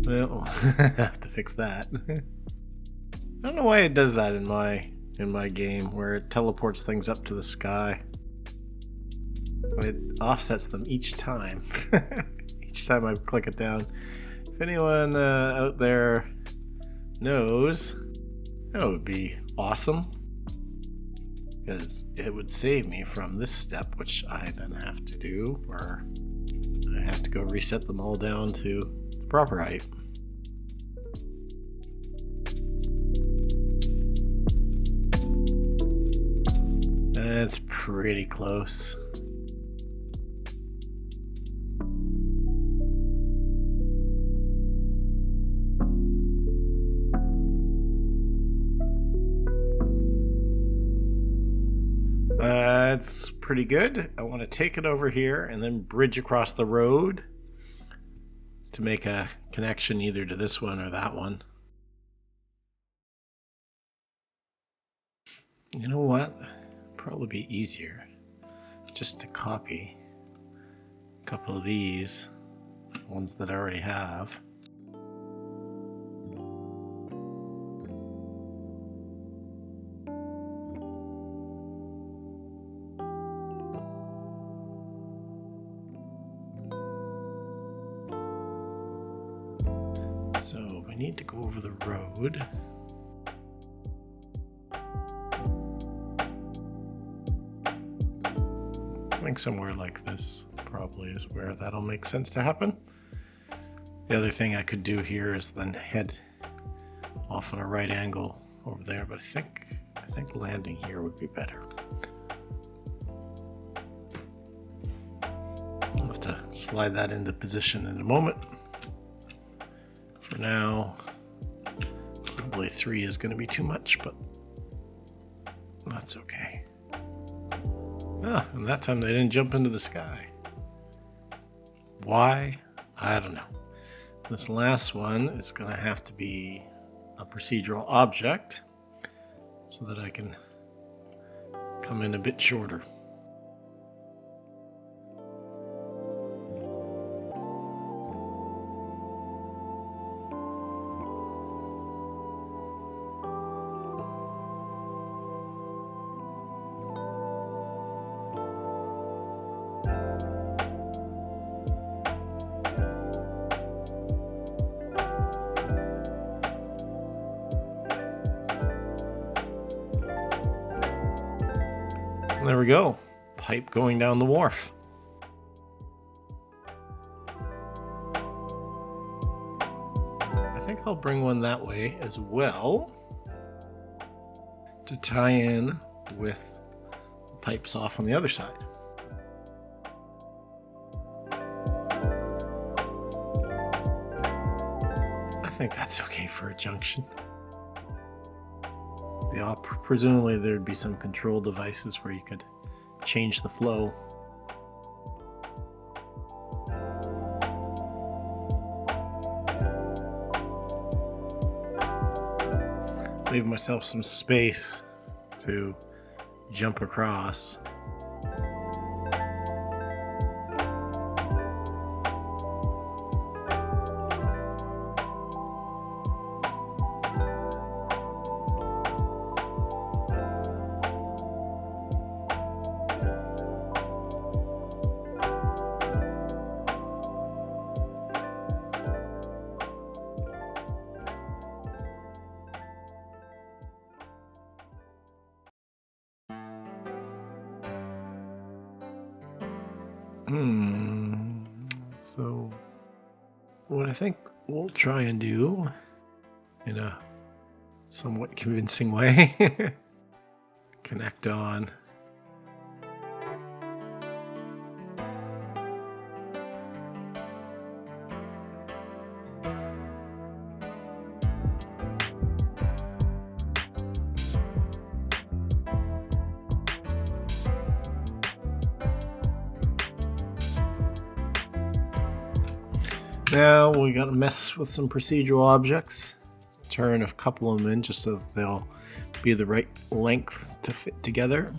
Well, I have to fix that. I don't know why it does that in my game, where it teleports things up to the sky. It offsets them each time. Each time I click it down. If anyone out there knows, that would be awesome, because it would save me from this step, which I then have to do, where I have to go reset them all down to the proper height. That's pretty close. That's pretty good. I want to take it over here and then bridge across the road to make a connection either to this one or that one. You know what? Probably be easier just to copy a couple of these ones that I already have. So we need to go over the road. I think somewhere like this probably is where that'll make sense to happen. The other thing I could do here is then head off on a right angle over there, but I think landing here would be better. I'll have to slide that into position in a moment. For now, probably 3 is going to be too much, but that's okay. Ah, and that time they didn't jump into the sky. Why? I don't know. This last one is going to have to be a procedural object so that I can come in a bit shorter. And there we go, pipe going down the wharf. I think I'll bring one that way as well to tie in with the pipes off on the other side. I think that's okay for a junction. Yeah, presumably there'd be some control devices where you could change the flow. Leave myself some space to jump across. So what I think we'll try and do in a somewhat convincing way, connect on. Now we got to mess with some procedural objects. Turn a couple of them in just so that they'll be the right length to fit together.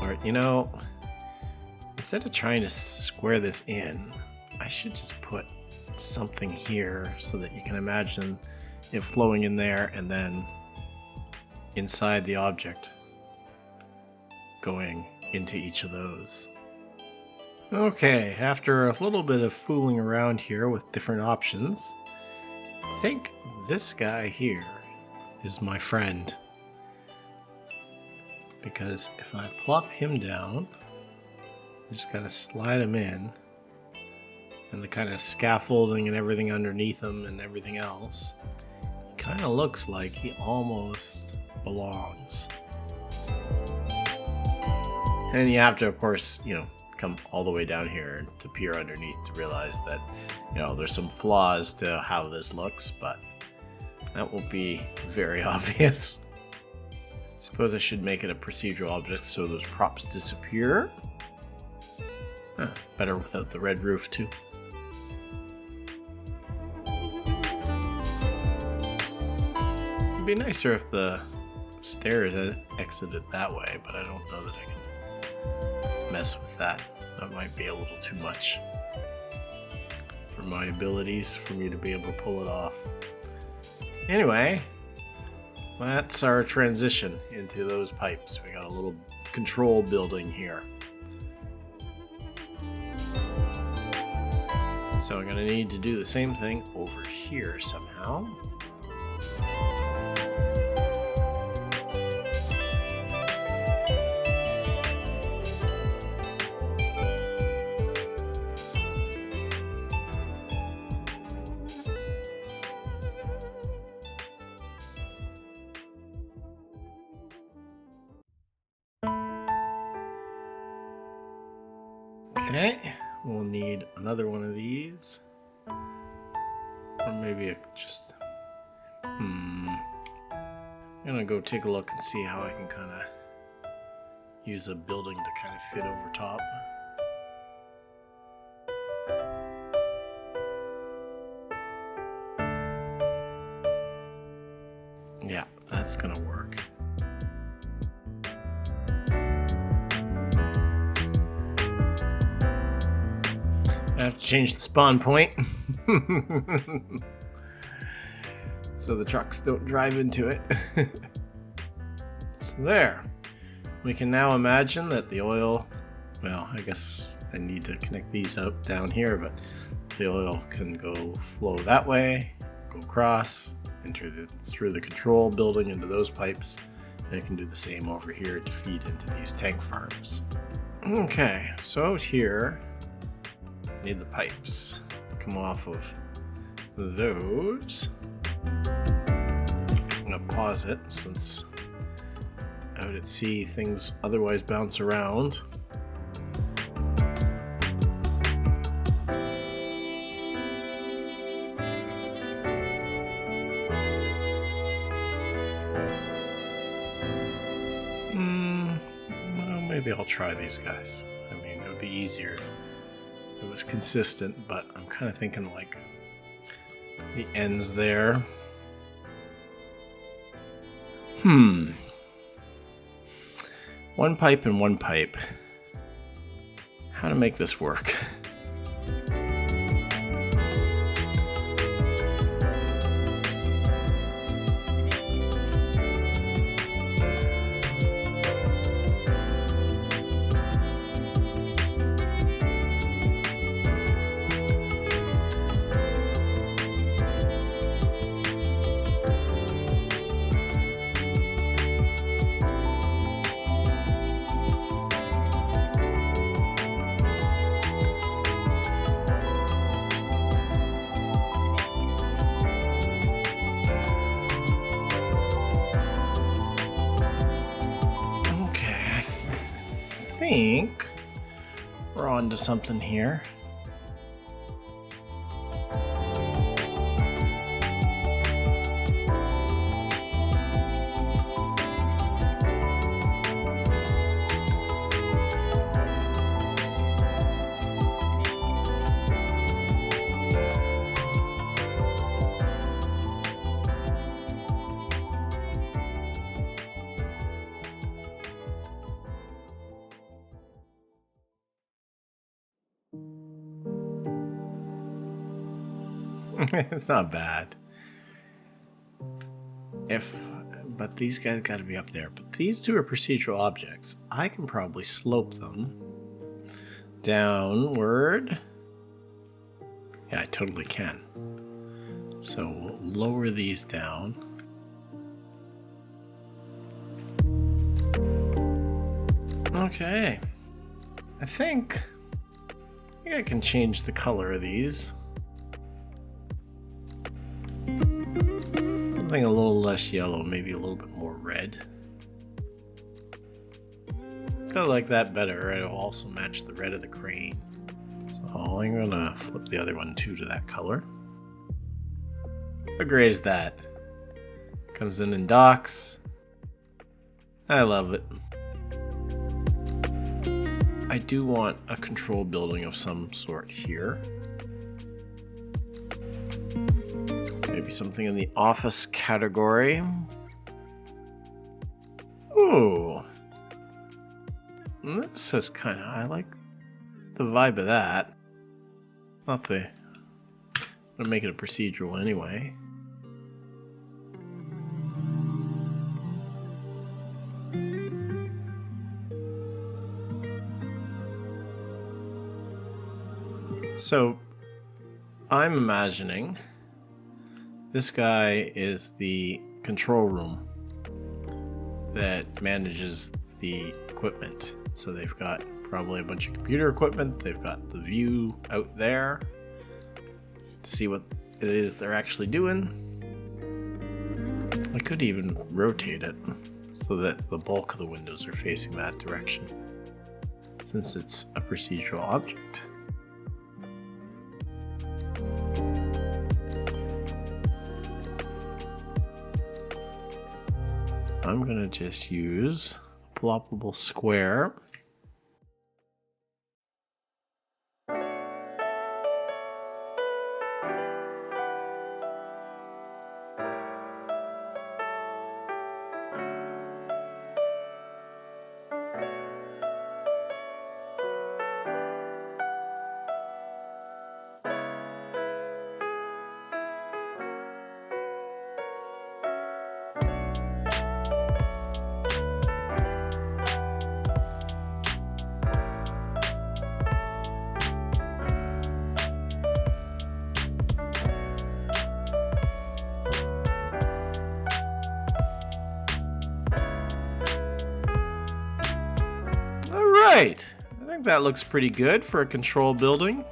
Alright, you know, instead of trying to square this in, I should just put something here so that you can imagine it flowing in there and then inside the object going into each of those. Okay, after a little bit of fooling around here with different options, I think this guy here is my friend. Because if I plop him down, just gotta slide him in, and the kind of scaffolding and everything underneath him and everything else, he kind of looks like he almost belongs. And you have to, of course, come all the way down here to peer underneath to realize that, there's some flaws to how this looks, but that won't be very obvious. I suppose I should make it a procedural object so those props disappear. Better without the red roof too. It'd be nicer if the stairs had exited that way, but I don't know that I can mess with that. That might be a little too much for my abilities for me to be able to pull it off. Anyway, that's our transition into those pipes. We got a little control building here. So I'm going to need to do the same thing over here somehow. Okay, we'll need another one of these. Or maybe just... I'm gonna go take a look and see how I can kind of use a building to kind of fit over top. Yeah, that's gonna work. I have to change the spawn point so the trucks don't drive into it. So there. We can now imagine that the oil, well, I guess I need to connect these up down here, but the oil can go flow that way, go across, enter through the control building into those pipes, and it can do the same over here to feed into these tank farms. Okay, so out here, need the pipes to come off of those. I'm gonna pause it since out at sea things otherwise bounce around. Well, maybe I'll try these guys. I mean, it would be easier if it was consistent, but I'm kind of thinking like the ends there. One pipe and one pipe. How to make this work? I think we're on to something here. It's not bad. But these guys got to be up there. But these two are procedural objects. I can probably slope them downward. Yeah, I totally can. So we'll lower these down. Okay. I think I can change the color of these. Something a little less yellow, maybe a little bit more red. I like that better. It'll also match the red of the crane. So I'm gonna flip the other one too to that color. How great is that? Comes in and docks. I love it. I do want a control building of some sort here. Maybe something in the office category. Ooh. This is kind of, I like the vibe of that. Not the, I'm gonna make it a procedural anyway. So, I'm imagining this guy is the control room that manages the equipment. So they've got probably a bunch of computer equipment. They've got the view out there to see what it is they're actually doing. I could even rotate it so that the bulk of the windows are facing that direction, since it's a procedural object. I'm going to just use a ploppable square. Alright, I think that looks pretty good for a control building.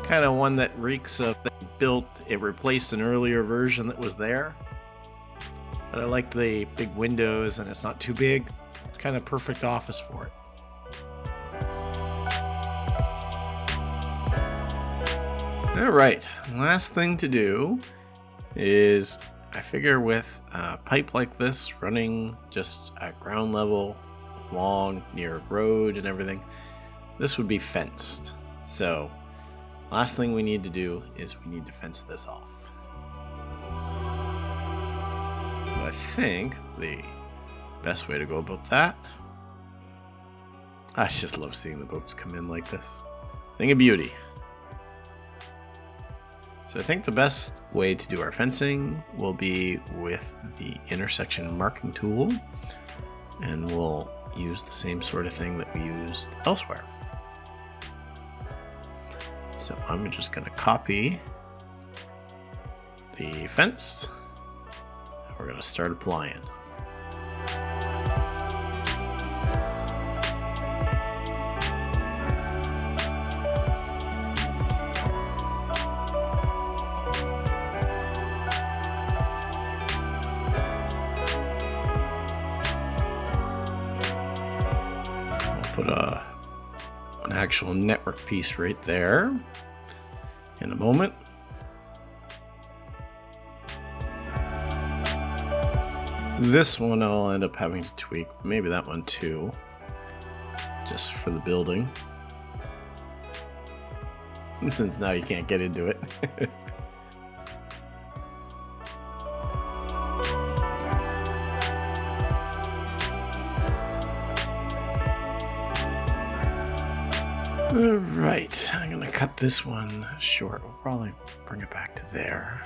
Kind of one that reeks of it replaced an earlier version that was there. But I like the big windows and it's not too big. It's kind of perfect office for it. Alright, last thing to do is I figure with a pipe like this running just at ground level along near a road and everything, this would be fenced. So last thing we need to do is we need to fence this off. But I think the best way to go about that, I just love seeing the boats come in like this. Thing of beauty. So I think the best way to do our fencing will be with the intersection marking tool, and we'll use the same sort of thing that we used elsewhere. So I'm just going to copy the fence. We're going to start applying. Put an actual network piece right there in a moment. This one I'll end up having to tweak, maybe that one too, just for the building. Since now you can't get into it. Alright, I'm going to cut this one short. We'll probably bring it back to there.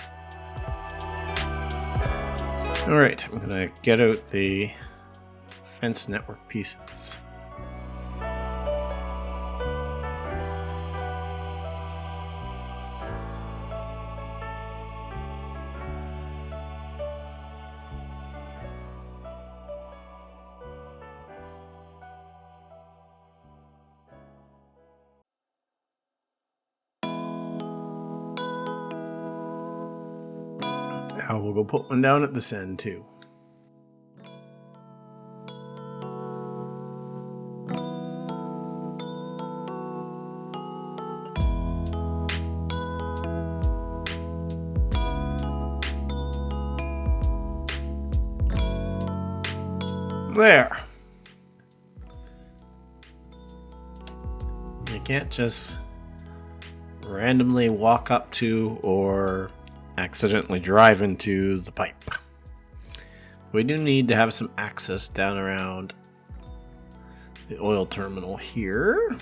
Alright, I'm going to get out the fence network pieces. Now we'll go put one down at this end too. There. You can't just randomly walk up to or accidentally drive into the pipe. We do need to have some access down around the oil terminal here.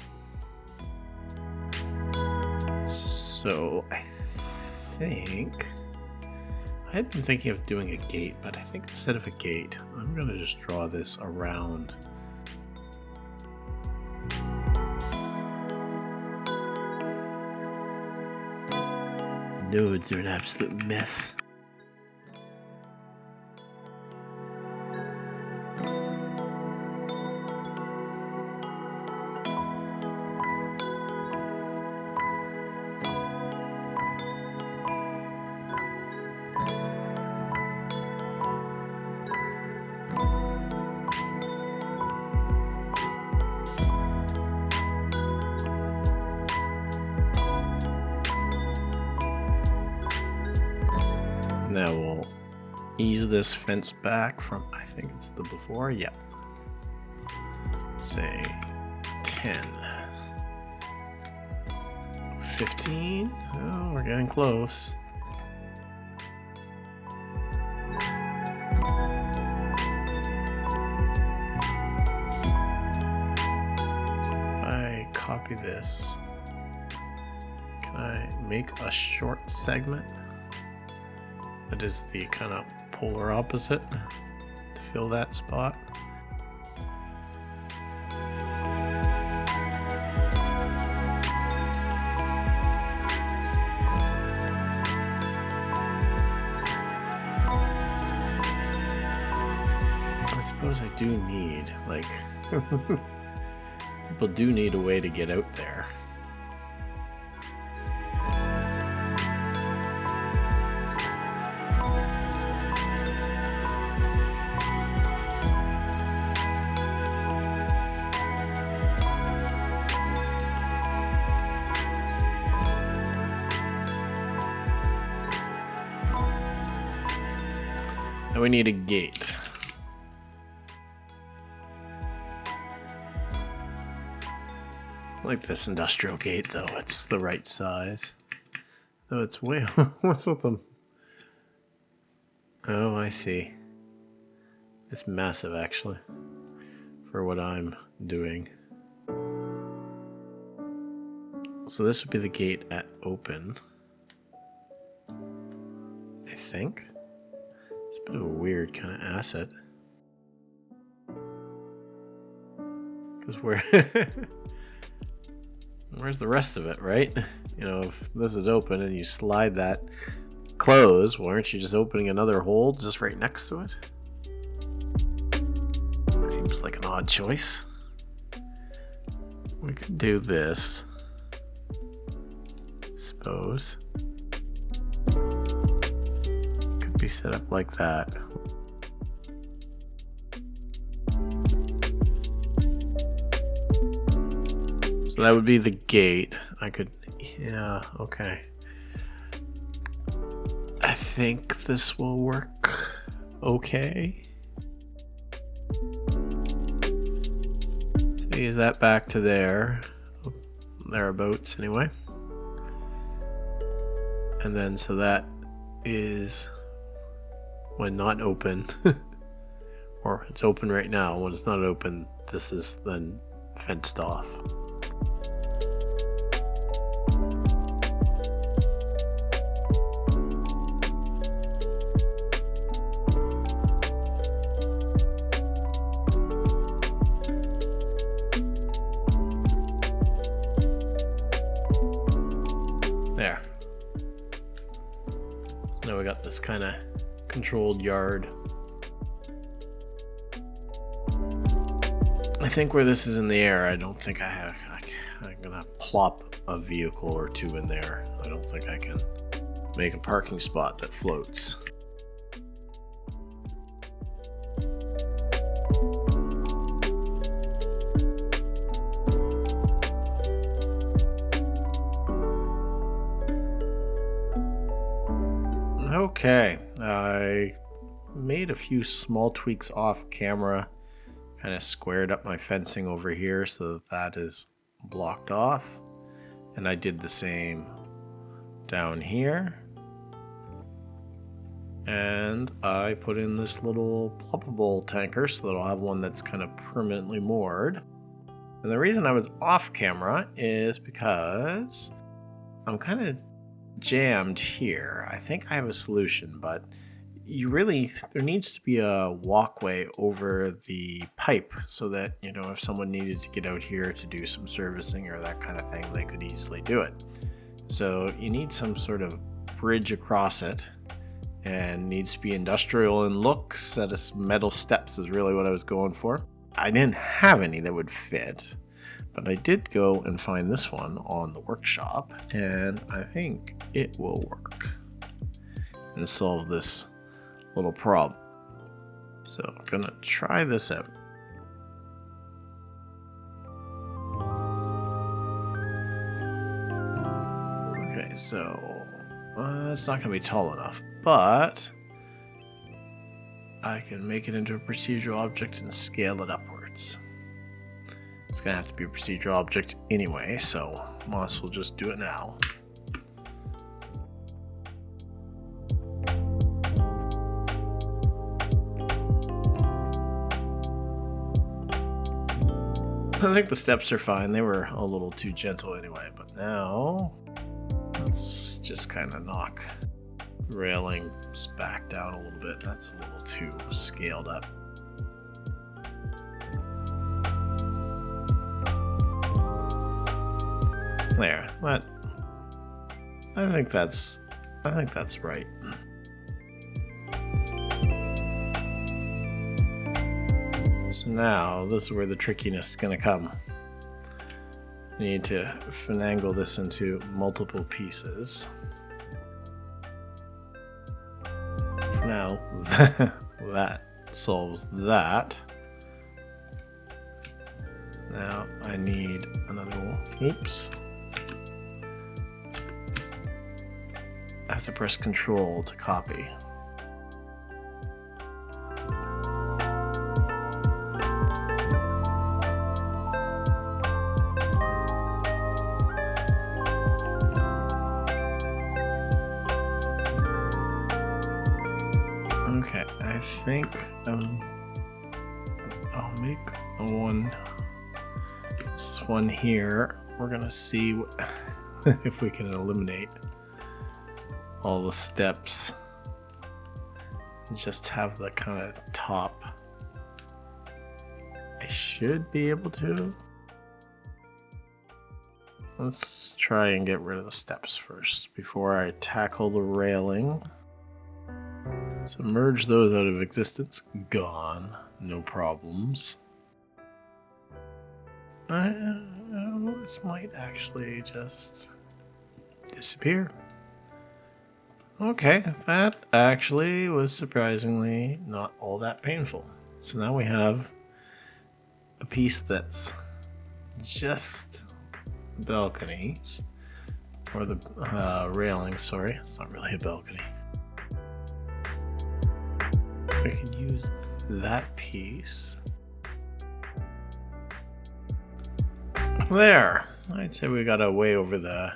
So I think I had been thinking of doing a gate, but I think instead of a gate, I'm going to just draw this around. Nodes are an absolute mess. Now we'll ease this fence back from, I think it's the before, yeah. Say 10. 15? Oh, we're getting close. If I copy this, can I make a short segment that is the kind of polar opposite to fill that spot? I suppose I do need, like, people do need a way to get out there. And we need a gate. I like this industrial gate though, it's the right size. Though it's way, what's with them? Oh, I see. It's massive actually, for what I'm doing. So this would be the gate at open, I think. It's a bit of a weird kind of asset. Because where's the rest of it, right? You know, if this is open and you slide that close, why aren't you just opening another hole just right next to it? Seems like an odd choice. We could do this, I suppose. Could be set up like that. So that would be the gate. I could, yeah, okay. I think this will work okay. So use that back to there, thereabouts anyway. And then so that is when not open, or it's open right now. When it's not open, this is then fenced off. There. So now we got this kind of controlled yard. I think where this is in the air, I don't think I'm gonna plop a vehicle or two in there. I don't think I can make a parking spot that floats. Okay, I made a few small tweaks off camera, kind of squared up my fencing over here so that that is blocked off, and I did the same down here, and I put in this little ploppable tanker so that I'll have one that's kind of permanently moored. And the reason I was off camera is because I'm kind of jammed here. I think I have a solution, but there needs to be a walkway over the pipe so that, you know, if someone needed to get out here to do some servicing or that kind of thing, they could easily do it. So you need some sort of bridge across it, and needs to be industrial in look. Set of metal steps is really what I was going for. I didn't have any that would fit, but I did go and find this one on the workshop, and I think it will work and solve this little problem. So I'm gonna try this out. Okay, so it's not gonna be tall enough, but I can make it into a procedural object and scale it upwards. It's gonna have to be a procedural object anyway, so might as well just do it now. I think the steps are fine. They were a little too gentle anyway, but now let's just kind of knock the railings back down a little bit. That's a little too scaled up. There, I think that's right. So now this is where the trickiness is going to come. You need to finagle this into multiple pieces. For now, that solves that. Now I need another one. Oops. I have to press Control to copy. Okay, I think I'll make this one here. We're gonna see if we can eliminate all the steps and just have the kind of top. I should be able to. Let's try and get rid of the steps first before I tackle the railing. So merge those out of existence. Gone. No problems. This might actually just disappear. Okay, that actually was surprisingly not all that painful. So now we have a piece that's just balconies, or the railing, sorry, it's not really a balcony. We can use that piece. There, I'd say we got a way over the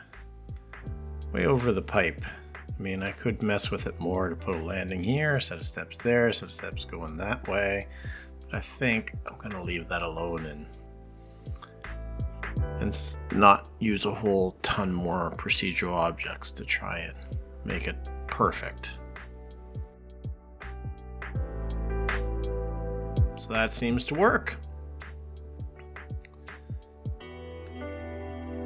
pipe. I mean, I could mess with it more to put a landing here, a set of steps there, a set of steps going that way. But I think I'm going to leave that alone and not use a whole ton more procedural objects to try and make it perfect. So that seems to work.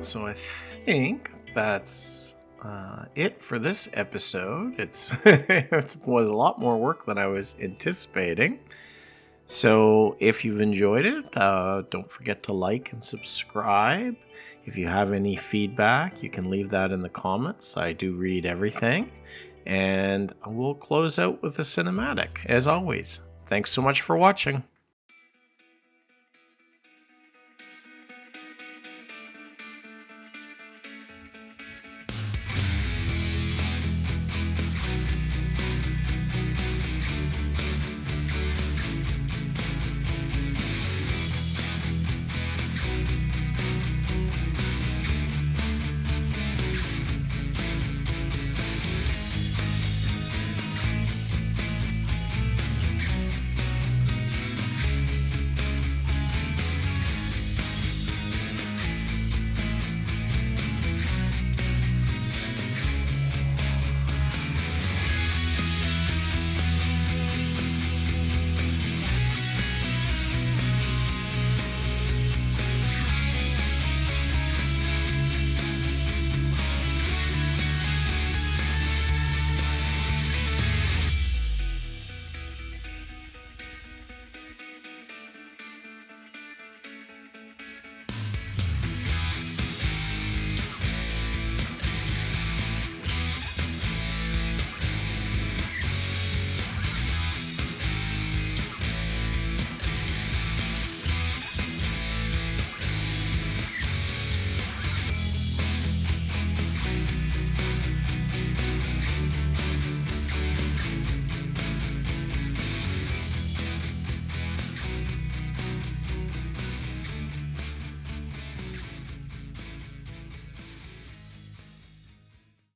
So I think that's it for this episode. It was a lot more work than I was anticipating. So if you've enjoyed it, don't forget to like and subscribe. If you have any feedback, you can leave that in the comments. I do read everything. And we'll close out with a cinematic, as always. Thanks so much for watching.